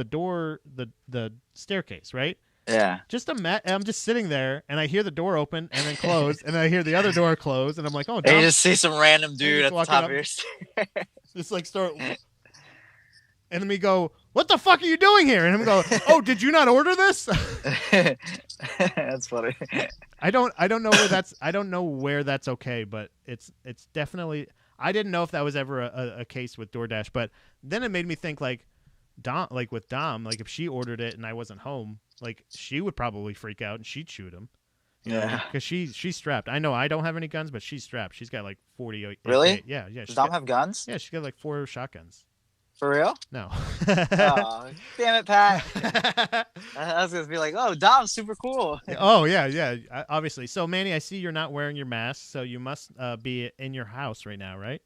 door, the staircase, right? Yeah. I'm just sitting there and I hear the door open and then close, and I hear the other door close, and I'm like, oh, and you just see some random dude at the top of your stairs. Just like start. And then we go, "What the fuck are you doing here?" And we go, "Oh, did you not order this?" That's funny. I don't know where that's okay, but it's definitely. I didn't know if that was ever a case with DoorDash, but then it made me think like with Dom, like if she ordered it and I wasn't home, like she would probably freak out and she'd shoot him. Yeah, because she's strapped. I know I don't have any guns, but she's strapped. She's got like 40. Really? Yeah. Does Dom have guns? Yeah, she's got like 4 shotguns. For real? No. Oh, damn it, Pat. I was gonna be like, oh, Dom's super cool. Oh yeah, obviously. So Manny, I see you're not wearing your mask, so you must be in your house right now, right?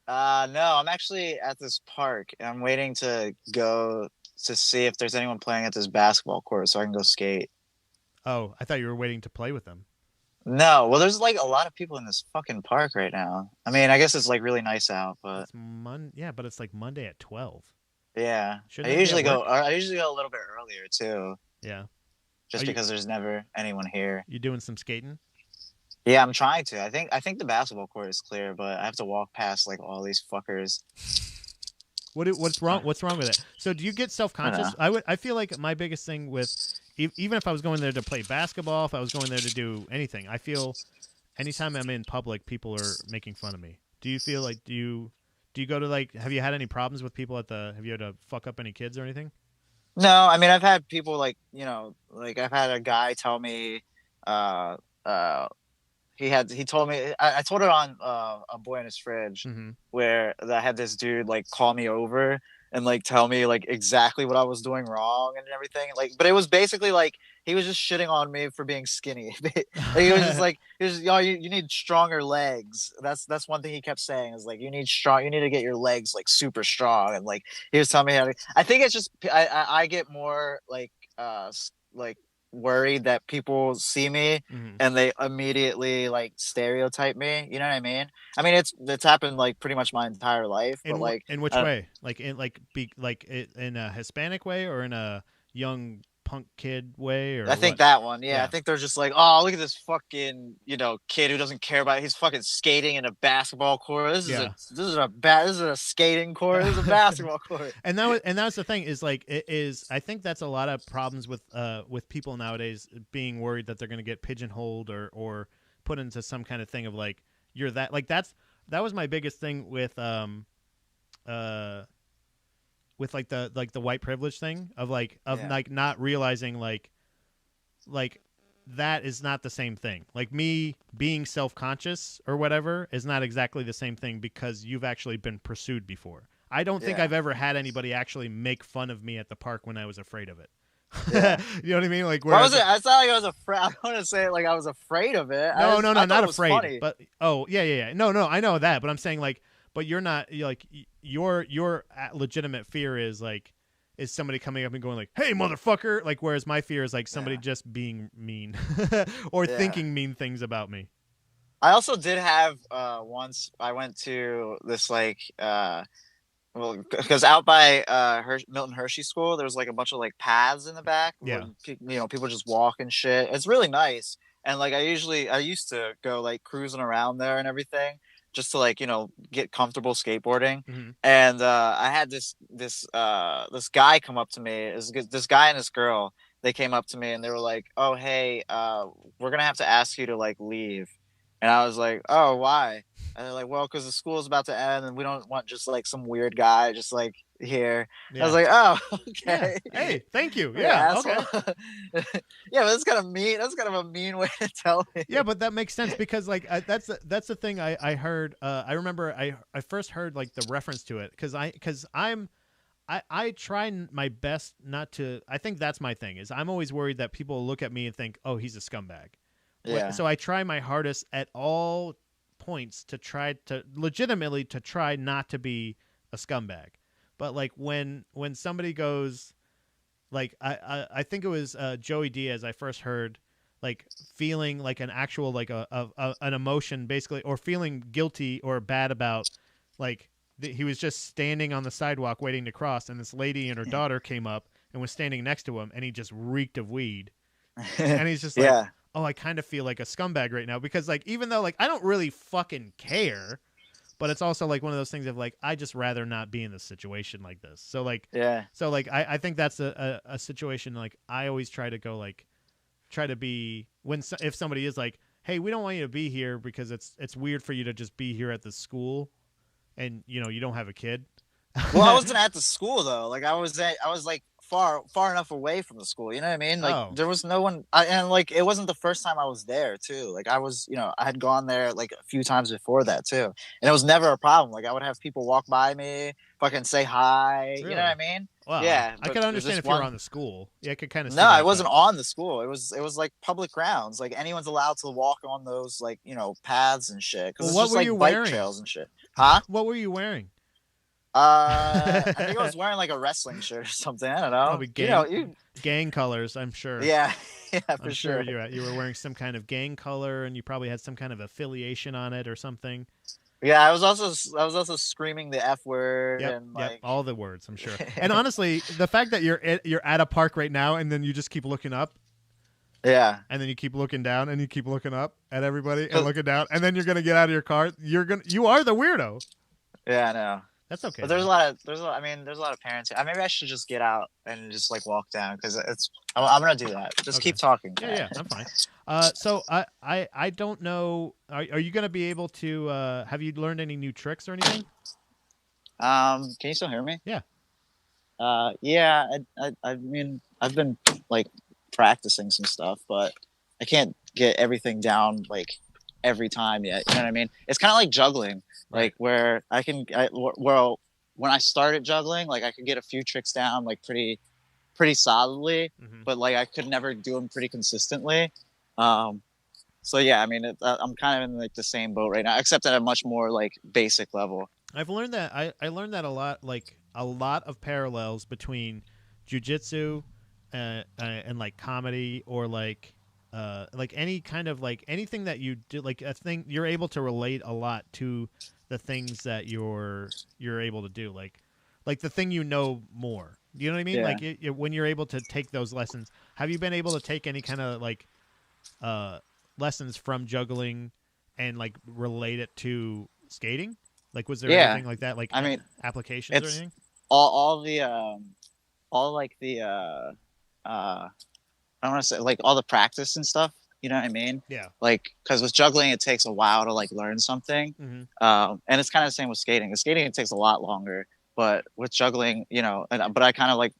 No, I'm actually at this park. I'm waiting to go to see if there's anyone playing at this basketball court, so I can go skate. Oh, I thought you were waiting to play with them. No, well, there's like a lot of people in this fucking park right now. I mean, I guess it's like really nice out, but yeah, but it's like Monday at 12. Yeah, I usually go a little bit earlier too. Yeah, just because there's never anyone here. You doing some skating? Yeah, I'm trying to. I think the basketball court is clear, but I have to walk past like all these fuckers. What's wrong? What's wrong with it? So do you get self-conscious? I feel like my biggest thing with even if I was going there to play basketball, if I was going there to do anything, I feel anytime I'm in public, people are making fun of me. Do you feel like do you go to like? Have you had any problems with people have you had to fuck up any kids or anything? No, I mean I've had people like like I've had a guy tell me, he told me I told it on a Boy in His Fridge where I had this dude like call me over and like tell me like exactly what I was doing wrong and everything, like, but it was basically like he was just shitting on me for being skinny. He was just like, you need stronger legs. That's one thing he kept saying is like you need to get your legs like super strong, and like he was telling me how to. I think it's just I get more like worried that people see me and they immediately like stereotype me. You know what I mean? I mean it's happened like pretty much my entire life. But like in which way? Like in in a Hispanic way or in a young punk kid way? Or I think that one. Yeah, I think they're just like, oh, look at this fucking kid who doesn't care about it. He's fucking skating in a basketball court. This is a skating court. This is a basketball court. And that was the thing is like it is. I think that's a lot of problems with people nowadays being worried that they're going to get pigeonholed or put into some kind of thing of like you're that like that was my biggest thing with the white privilege thing of like not realizing like that is not the same thing. Like me being self-conscious or whatever is not exactly the same thing because you've actually been pursued before. I don't think I've ever had anybody actually make fun of me at the park when I was afraid of it. Yeah. You know what I mean? Like, where it's not like I was afraid. I don't want to say it like I was afraid of it. No, not afraid. Funny. But yeah. No, I know that. But I'm saying like, but you're not like your legitimate fear is like is somebody coming up and going like, "Hey, motherfucker!" Like, whereas my fear is like somebody just being mean or thinking mean things about me. I also did have once I went to this like well, because out by Milton Hershey School, there's like a bunch of like paths in the back. Yeah, where, people just walk and shit. It's really nice, and like I used to go like cruising around there and everything, just to like get comfortable skateboarding. And I had this guy come up to me. This guy and this girl. They came up to me and they were like, "Oh, hey, we're gonna have to ask you to like leave." And I was like, "Oh, why?" And they're like, "Well, because the school is about to end, and we don't want just like some weird guy just like here." Yeah. I was like, "Oh, okay." Yeah. Hey, thank you. Yeah, okay. Yeah, but that's kind of mean. That's kind of a mean way to tell me. Yeah, but that makes sense because like that's the thing I heard. I remember I first heard like the reference to it because I try my best not to. I think that's my thing is I'm always worried that people look at me and think, "Oh, he's a scumbag." Yeah. So I try my hardest at all points to try to legitimately to try not to be a scumbag. But like when somebody goes like I think it was Joey Diaz I first heard like feeling like an actual like an emotion basically or feeling guilty or bad about like he was just standing on the sidewalk waiting to cross and this lady and her daughter came up and was standing next to him and he just reeked of weed. And he's just like, "Oh, I kind of feel like a scumbag right now because like even though like I don't really fucking care, but it's also like one of those things of like I just rather not be in this situation like this. So like I think that's a situation like I always try to go like try to be if somebody is like, hey, we don't want you to be here because it's weird for you to just be here at the school, and you don't have a kid. Well, I wasn't at the school though. Like I was like far enough away from the school. You know what I mean? Like there was no one, and like it wasn't the first time I was there too. Like I was, I had gone there like a few times before that too, and it was never a problem. Like I would have people walk by me, fucking say hi. Really? You know what I mean? Well, yeah. I could understand if you were on the school. Yeah, I could kind of. No, I wasn't on the school. It was like public grounds. Like anyone's allowed to walk on those like paths and shit. Because what it's were just you like wearing? bike trails and shit. Huh? What were you wearing? I think I was wearing like a wrestling shirt or something. I don't know. Probably gang colors, I'm sure. Yeah, for I'm sure. You were wearing some kind of gang color, and you probably had some kind of affiliation on it or something. Yeah, I was also screaming the F word and like all the words, I'm sure. And honestly, the fact that you're at a park right now, and then you just keep looking up. Yeah. And then you keep looking down, and you keep looking up at everybody, and looking down, and then you're gonna get out of your car. You are the weirdo. Yeah, I know. That's okay. But there's a lot of parents. Maybe I should just get out and just like walk down because I'm gonna do that. Just keep talking. Yeah, I'm fine. So I don't know. Are you gonna be able to? Have you learned any new tricks or anything? Can you still hear me? Yeah. Yeah. I mean, I've been like practicing some stuff, but I can't get everything down like every time yet. You know what I mean? It's kind of like juggling. Like where when I started juggling, like I could get a few tricks down like pretty solidly, but like I could never do them pretty consistently. So yeah, I mean, I'm kind of in like the same boat right now, except at a much more like basic level. I've learned that I learned that a lot, like a lot of parallels between jujitsu and like comedy or like any kind of like anything that you do, like a thing you're able to relate a lot to the things that you're able to do, like the thing more. You know what I mean? Yeah. Like when you're able to take those lessons. Have you been able to take any kind of like lessons from juggling and like relate it to skating? Like was there anything like that? Like I mean, applications or anything? All the I don't want to say like all the practice and stuff. You know what I mean? Yeah. Like, because with juggling, it takes a while to like learn something. And it's kind of the same with skating. With skating, it takes a lot longer. But with juggling, but I kind of like,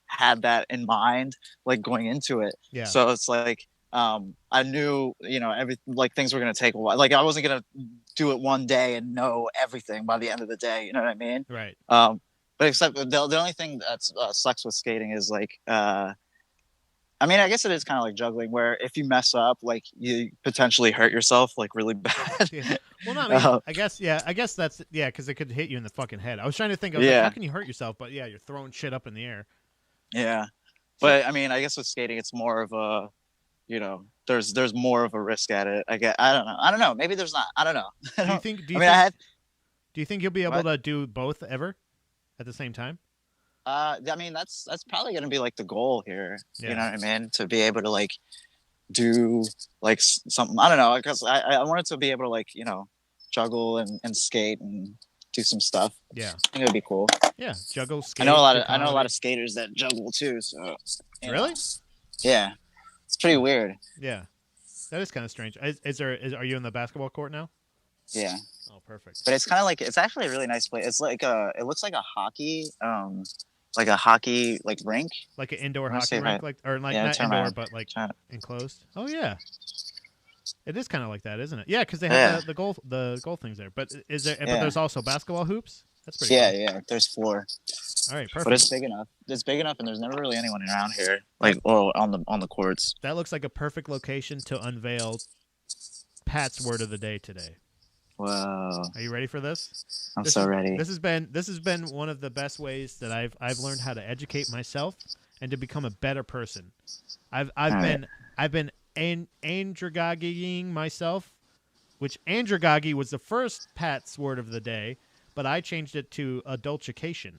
had that in mind, like going into it. Yeah. So it's like, I knew, like things were going to take a while. Like I wasn't going to do it one day and know everything by the end of the day. You know what I mean? Right. But except the only thing that sucks with skating is like, I mean, I guess it is kind of like juggling, where if you mess up, like you potentially hurt yourself like really bad. Yeah. Well, not me. I guess that's because it could hit you in the fucking head. I was trying to think of like, how can you hurt yourself? But yeah, you're throwing shit up in the air. Yeah, but I mean, I guess with skating, it's more of a, there's more of a risk at it. I don't know. Maybe there's not. I don't know. Do you think you'll be able to do both ever at the same time? I mean, that's probably going to be like the goal here. Yeah. You know what I mean? To be able to like do like something, I don't know, because I wanted to be able to like, juggle and skate and do some stuff. Yeah. I think it would be cool. Yeah. Juggle, skate. I know a lot of skaters that juggle too. So. Really? Yeah. It's pretty weird. Yeah. That is kind of strange. Are you in the basketball court now? Yeah. Oh, perfect. But it's kind of like, it's actually a really nice place. It's like it looks like a hockey, like rink, like an indoor hockey rink, not indoor, but like enclosed. Oh yeah, it is kind of like that, isn't it? Yeah, because they have the goal things there. But is there? But there's also basketball hoops. That's pretty. Cool. Yeah. There's 4. All right, perfect. But it's big enough. It's big enough, and there's never really anyone around here, like on the courts. That looks like a perfect location to unveil Pat's word of the day today. Whoa! Are you ready for this? I'm so ready. This has been one of the best ways that I've learned how to educate myself and to become a better person. I've been andragogying myself, which andragogy was the first Pat's word of the day, but I changed it to adultification.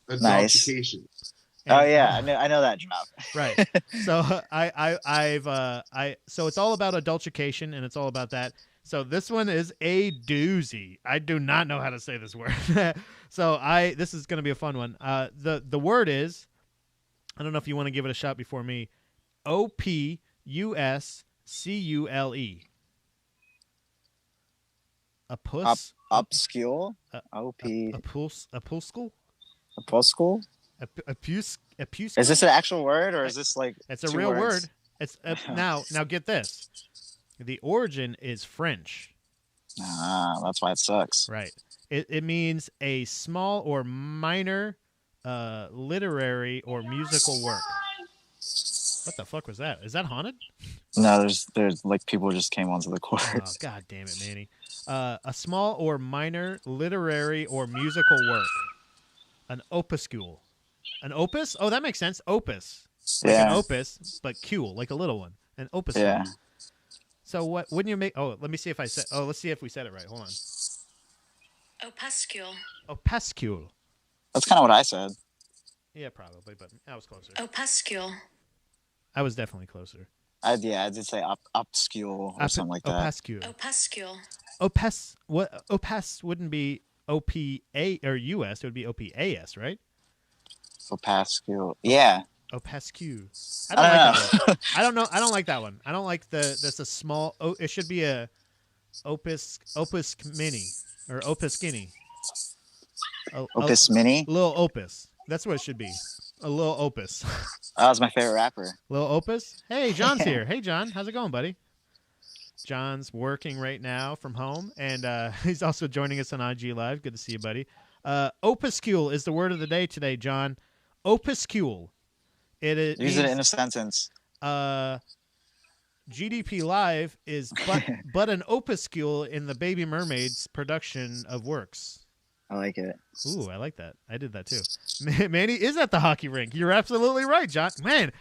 Nice. Oh yeah, I know that drop. Right. So so it's all about adultification, and it's all about that. So this one is a doozy. I do not know how to say this word. So this is going to be a fun one. The word is, I don't know if you want to give it a shot before me, opuscule. A puss? Upscule? Opuscule? Opuscule? Opuscule? Is this an actual word, or is this like it's a two real words? word. It's now get this. The origin is French. That's why it sucks. Right. It means a small or minor literary or musical work. What the fuck was that? Is that haunted? No, there's like people just came onto the court. Oh, God damn it, Manny. A small or minor literary or musical work. An opuscule. An opus? Oh, that makes sense. Opus. Like an opus, but cule, like a little one. An opuscule. Yeah. So what wouldn't you make? Oh, let me see if I said. Oh, let's see if we said it right. Hold on. Opuscule. Opuscule. That's kind of what I said. Yeah, probably, but I was closer. Opuscule. I was definitely closer. I did say upscule or something like that. Opuscule. Opuscule. Opus wouldn't be OPA or US. It would be OPAS, right? Opuscule. Yeah. Opuscule. I don't like that one. I don't know. I don't like that one. I don't like that's a small. It should be a opus mini or opus skinny. Opus mini. Little opus. That's what it should be. A little opus. That was my favorite rapper. Little opus. Hey, John's here. Hey, John. How's it going, buddy? John's working right now from home, and he's also joining us on IG Live. Good to see you, buddy. Opuscule is the word of the day today, John. Opuscule. Use it in a sentence. GDP Live is but an opuscule in the Baby Mermaid's production of works. I like it. Ooh, I like that. I did that too. Manny is at the hockey rink. You're absolutely right, John. Man,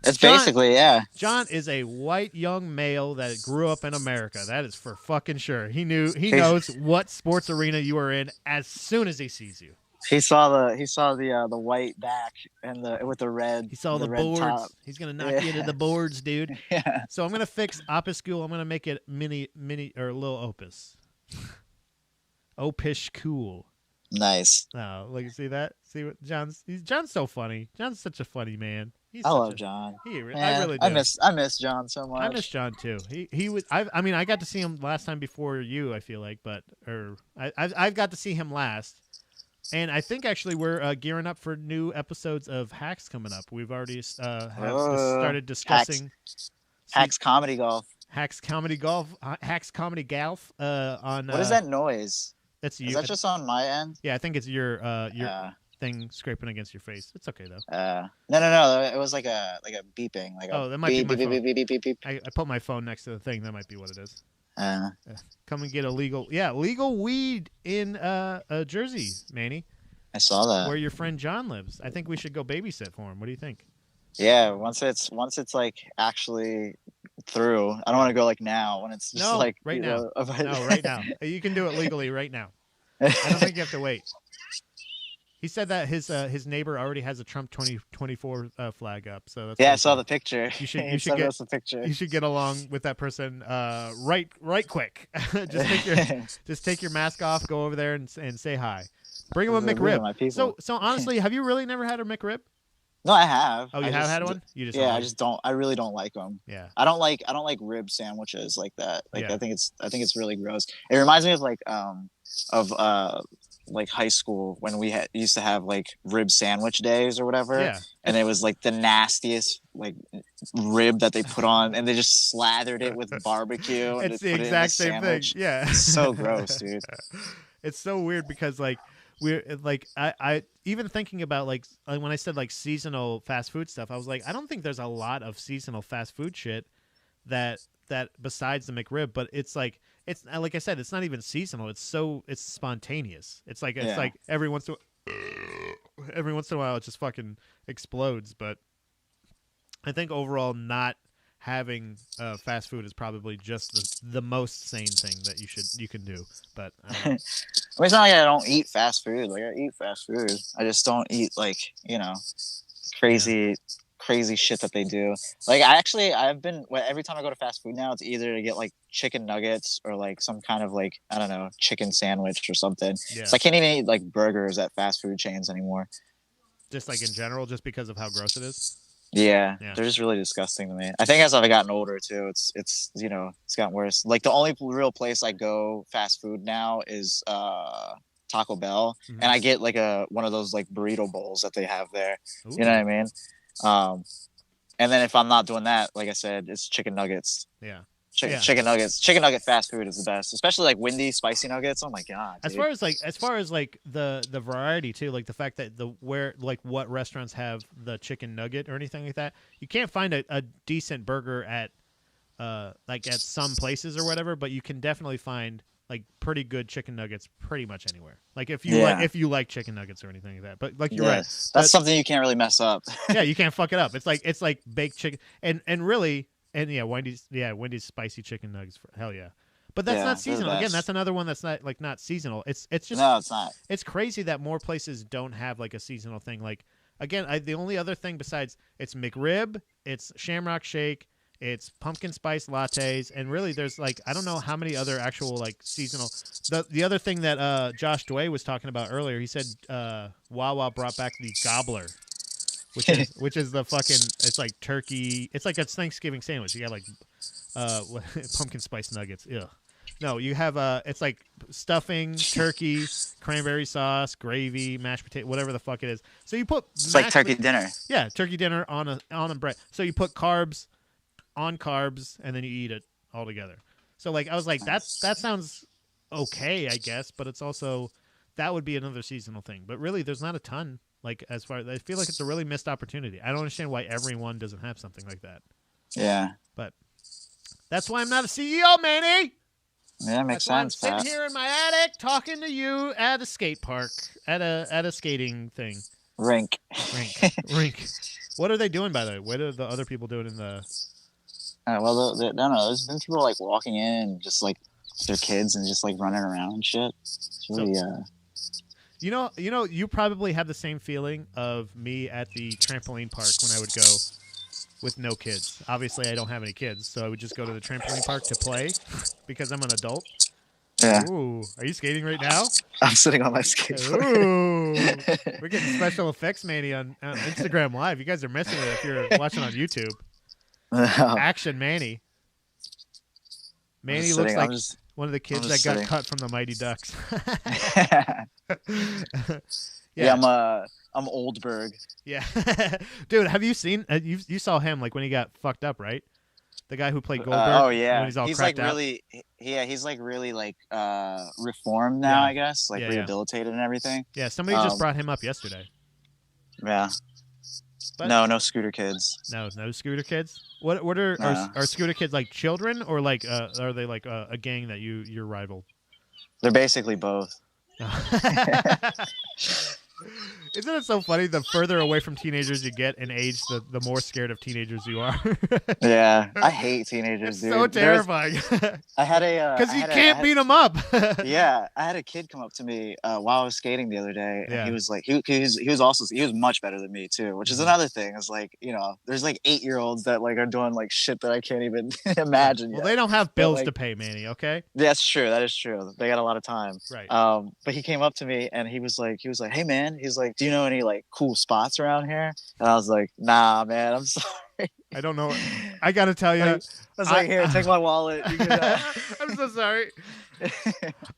it's basically, yeah. John is a white young male that grew up in America. That is for fucking sure. He knows what sports arena you are in as soon as he sees you. He saw the white back and with the red. He saw the red boards. top. He's gonna knock you into the boards, dude. Yeah. So I'm gonna fix opuscule. I'm gonna make it mini or little opus. Opuscule. Nice. Oh, look, see that? See what John's so funny. John's such a funny man. I love John. I really do. I miss John so much. I miss John too. He was. I got to see him last time before you. I feel like, I've got to see him last. And I think actually we're gearing up for new episodes of Hacks coming up. We've already started discussing Hacks Comedy Golf. Hacks Comedy Golf. Hacks Comedy Golf. On what is that noise? That's you. Is that just on my end? Yeah, I think it's your thing scraping against your face. It's okay though. No. It was like a beeping. That might be my phone. Beep, beep, beep. I put my phone next to the thing. That might be what it is. Come and get legal weed in Jersey, Manny. I saw that. Where your friend John lives. I think we should go babysit for him. What do you think? Yeah, once it's like actually through. I don't want to go like now when it's just like right now. No, right now. You can do it legally right now. I don't think you have to wait. He said that his neighbor already has a Trump 2024 flag up. So that's I saw the picture. You should get the picture. You should get along with that person right quick. just take your mask off, go over there and say hi. Bring him a McRib. So honestly, have you really never had a McRib? No, I have. Oh, you have had one? You just I just don't. I really don't like them. Yeah. I don't like rib sandwiches like that. Like I think it's really gross. It reminds me of like high school when we used to have like rib sandwich days or whatever. Yeah. And it was like the nastiest like rib that they put on, and they just slathered it with barbecue. And it's the exact same thing. Yeah. It's so gross, dude. It's so weird because like we're like I even thinking about like when I said like seasonal fast food stuff, I was like, I don't think there's a lot of seasonal fast food shit that besides the McRib, but it's like I said, it's not even seasonal. It's spontaneous. It's like every once in a while it just fucking explodes. But I think overall not having fast food is probably just the most sane thing that you can do. But I mean, it's not like I don't eat fast food. Like I eat fast food. I just don't eat like crazy crazy shit that they do. Like every time I go to fast food now, it's either to get like chicken nuggets or like some kind of like, I don't know, chicken sandwich or something. Yeah. So I can't even eat like burgers at fast food chains anymore. Just like in general, just because of how gross it is. Yeah, they're just really disgusting to me. I think as I've gotten older too, it's it's gotten worse. Like the only real place I go fast food now is Taco Bell, and I get like one of those like burrito bowls that they have there. Ooh. You know what I mean? And then if I'm not doing that, like I said, it's chicken nuggets. Yeah. Chicken nuggets. Chicken nugget fast food is the best, especially like Wendy's spicy nuggets. Oh my god! As far as like the variety too, like the fact that what restaurants have the chicken nugget or anything like that, you can't find a decent burger at like at some places or whatever, but you can definitely find like pretty good chicken nuggets pretty much anywhere. Like if you like chicken nuggets or anything like that. But like you're right, that's something you can't really mess up. Yeah, you can't fuck it up. It's like baked chicken and really. And Wendy's spicy chicken nuggets. Hell yeah. But that's not seasonal. Again, that's another one that's not seasonal. It's just no, it's not. It's crazy that more places don't have like a seasonal thing. Like again, the only other thing besides it's McRib, it's Shamrock Shake, it's pumpkin spice lattes, and really there's like I don't know how many other actual like seasonal. The other thing that Josh Dway was talking about earlier, he said Wawa brought back the gobbler. Which is the fucking it's like turkey. It's like a Thanksgiving sandwich. You got like pumpkin spice nuggets. Ew. No, you have it's like stuffing, turkey, cranberry sauce, gravy, mashed potato, whatever the fuck it is. So you put it's like turkey dinner. Yeah, turkey dinner on a bread. So you put carbs on carbs and then you eat it all together. So like I was like that sounds okay, I guess, but it's also that would be another seasonal thing. But really there's not a ton. Like as far as I feel like it's a really missed opportunity. I don't understand why everyone doesn't have something like that. Yeah. But that's why I'm not a CEO, Manny. Yeah, makes sense. I'm sitting here in my attic talking to you at a skate park, at a skating thing. Rink. What are they doing, by the way? What are the other people doing in the? Well, no. There's been people like walking in, just like their kids, and just like running around and shit. It's really You know, you probably have the same feeling of me at the trampoline park when I would go with no kids. Obviously, I don't have any kids, so I would just go to the trampoline park to play because I'm an adult. Yeah. Ooh, are you skating right now? I'm sitting on my skateboard. Ooh, we're getting special effects, Manny, on Instagram Live. You guys are missing it if you're watching on YouTube. Action, Manny. Manny looks like one of the kids that got cut from the Mighty Ducks. I'm Oldberg. Yeah, dude. Have you seen? You saw him like when he got fucked up, right? The guy who played Goldberg. Oh yeah, when he's all he's cracked like out. really. Yeah, he's like really like reformed now. I guess like Yeah, rehabilitated and everything. Yeah, somebody just brought him up yesterday. Yeah. But no scooter kids. No scooter kids. What are scooter kids like children or like are they like a gang that you're rival? They're basically both. Isn't it so funny? The further away from teenagers you get in age, the more scared of teenagers you are. Yeah, I hate teenagers, dude. So terrifying. I had a because you can't beat them up. Yeah, I had a kid come up to me while I was skating the other day, and he was like, he was much better than me too, which is another thing. Is like there's like 8-year-olds that like are doing like shit that I can't even imagine. Well, they don't have bills to pay, Manny. Okay. Yeah, that's true. That is true. They got a lot of time. Right. But he came up to me and he was like, hey man, he's like, do you know any like cool spots around here? And I was like, nah, man, I'm sorry. I don't know. I gotta tell you, I was like, here, take my wallet. You can, I'm so sorry.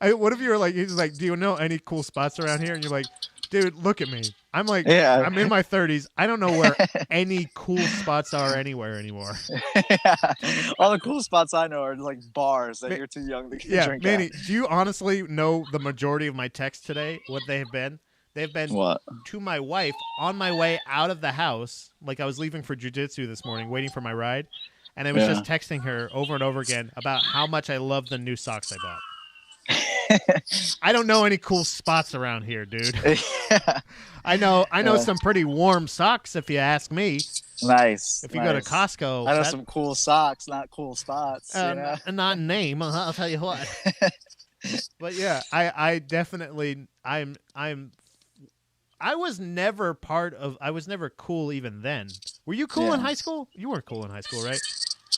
What if you were like, he's like, do you know any cool spots around here? And you're like, dude, look at me. I'm like, I'm in my 30s. I don't know where any cool spots are anywhere anymore. Yeah. All the cool spots I know are like bars that you're too young to drink. Manny, at. do you honestly know the majority of my texts today? What they have been? They've been to my wife on my way out of the house. Like I was leaving for jiu-jitsu this morning, waiting for my ride. And I was just texting her over and over again about how much I love the new socks I bought. I don't know any cool spots around here, dude. Yeah. I know some pretty warm socks if you ask me. Nice. If you go to Costco. I know some cool socks, not cool spots. Not name, I'll tell you what. But yeah, I definitely I was never cool even then. Were you cool in high school? You weren't cool in high school, right?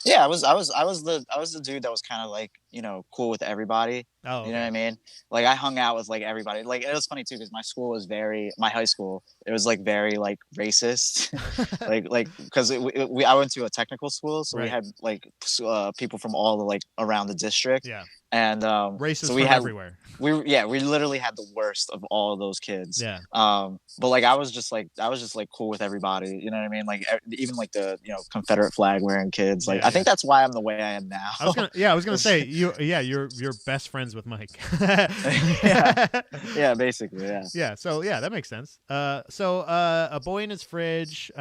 Yeah, I was the dude that was kind of like, cool with everybody. Oh, okay. You know what I mean? Like I hung out with like everybody. Like it was funny too because my high school, it was like very like racist. like because I went to a technical school, so we had like people from all the like around the district. Yeah. And racist so we from had everywhere. We literally had the worst of all of those kids. Yeah. But like I was just like cool with everybody. You know what I mean? Like even like the Confederate flag wearing kids. Like I think that's why I'm the way I am now. I was gonna say you're best friends with Mike. yeah, basically, yeah. Yeah, so that makes sense. So A Boy in His Fridge.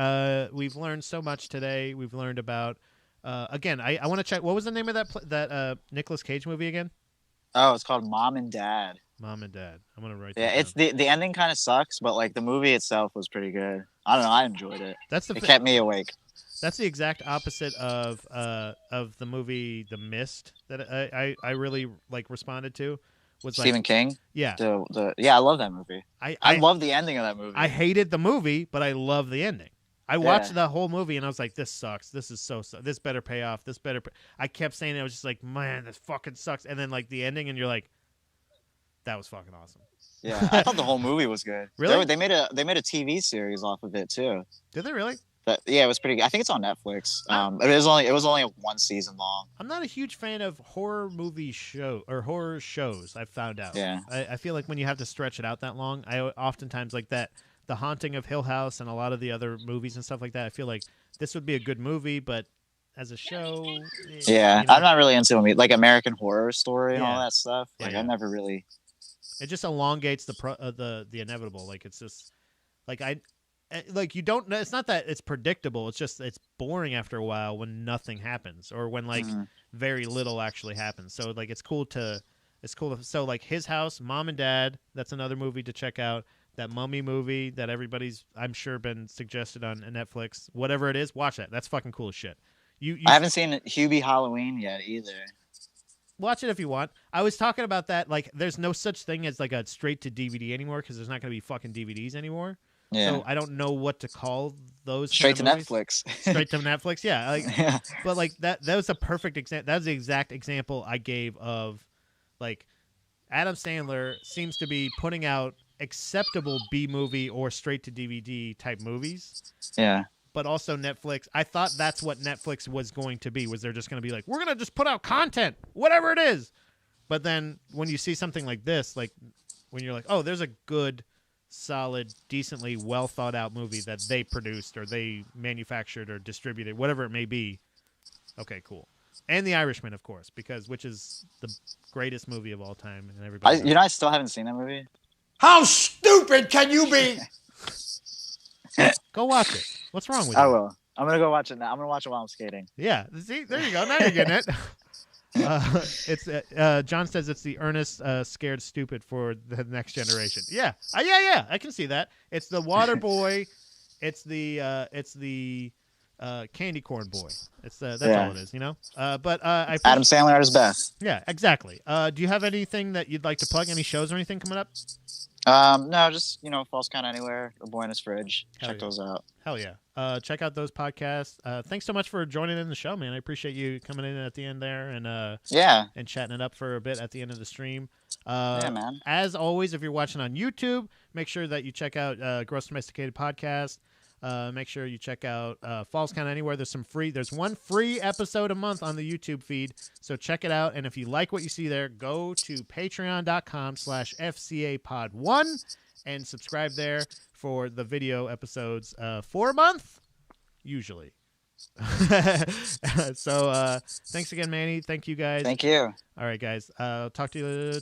We've learned so much today. We've learned about again. I want to check. What was the name of that Nicolas Cage movie again? Oh, it's called Mom and Dad. Mom and Dad. I'm gonna write. Yeah, it's the ending kind of sucks, but like the movie itself was pretty good. I don't know. I enjoyed it. It kept me awake. That's the exact opposite of the movie The Mist that I really like responded to. Was Stephen King. Yeah. I love that movie. I love the ending of that movie. I hated the movie, but I love the ending. I watched the whole movie and I was like, "This sucks. This is this better pay off. This better." I kept saying it. I was just like, "Man, this fucking sucks." And then like the ending, and you're like, "That was fucking awesome." Yeah, I thought the whole movie was good. Really? They made a TV series off of it too. Did they really? Yeah, it was pretty good. I think it's on Netflix. It was only 1 season long. I'm not a huge fan of horror horror shows. I've found out. Yeah. I feel like when you have to stretch it out that long, I oftentimes like that. The Haunting of Hill House and a lot of the other movies and stuff like that. I feel like this would be a good movie, but as a show, yeah, I'm not really into like American Horror Story and all that stuff. Like I never really. It just elongates the inevitable. Like it's just like you don't. It's not that it's predictable. It's just it's boring after a while when nothing happens or when like very little actually happens. So like it's cool to. So like His House, Mom and Dad. That's another movie to check out. That Mummy movie that everybody's, I'm sure, been suggested on Netflix. Whatever it is, watch that. That's fucking cool as shit. I haven't seen Hubie Halloween yet either. Watch it if you want. I was talking about that. Like, there's no such thing as like a straight to DVD anymore because there's not going to be fucking DVDs anymore. Yeah. So I don't know what to call those. Straight to Netflix. Straight to Netflix. Yeah. Like, but like that was a perfect example. That was the exact example I gave of like Adam Sandler seems to be putting out acceptable B movie or straight to DVD type movies. Yeah. But also Netflix. I thought that's what Netflix was going to be. Was they're just going to be like, we're going to just put out content, whatever it is. But then when you see something like this, like when you're like, oh, there's a good, solid, decently well thought out movie that they produced or they manufactured or distributed, whatever it may be. Okay, cool. And The Irishman, of course, which is the greatest movie of all time. And everybody, I still haven't seen that movie. How stupid can you be? Go watch it. What's wrong with you? I will. I'm going to go watch it now. I'm going to watch it while I'm skating. Yeah. See, there you go. Now you're getting it. John says it's the earnest, scared stupid for the next generation. Yeah. Yeah. I can see that. It's the water boy. It's the candy corn boy. That's all it is, you know? But Adam Sandler at his best. Yeah, exactly. Do you have anything that you'd like to plug? Any shows or anything coming up? No, just, False Count Anywhere, A Boy in His Fridge. Check those out. Hell yeah. Check out those podcasts. Thanks so much for joining in the show, man. I appreciate you coming in at the end there and and chatting it up for a bit at the end of the stream. Yeah, man. As always, if you're watching on YouTube, make sure that you check out Gross Domesticated Podcast. Make sure you check out Falls Count Anywhere. There's one free episode a month on the YouTube feed, so check it out. And if you like what you see there, go to patreon.com/FCAPod1 and subscribe there for the video episodes for a month, usually. So thanks again, Manny. Thank you, guys. Thank you. All right, guys. Talk to you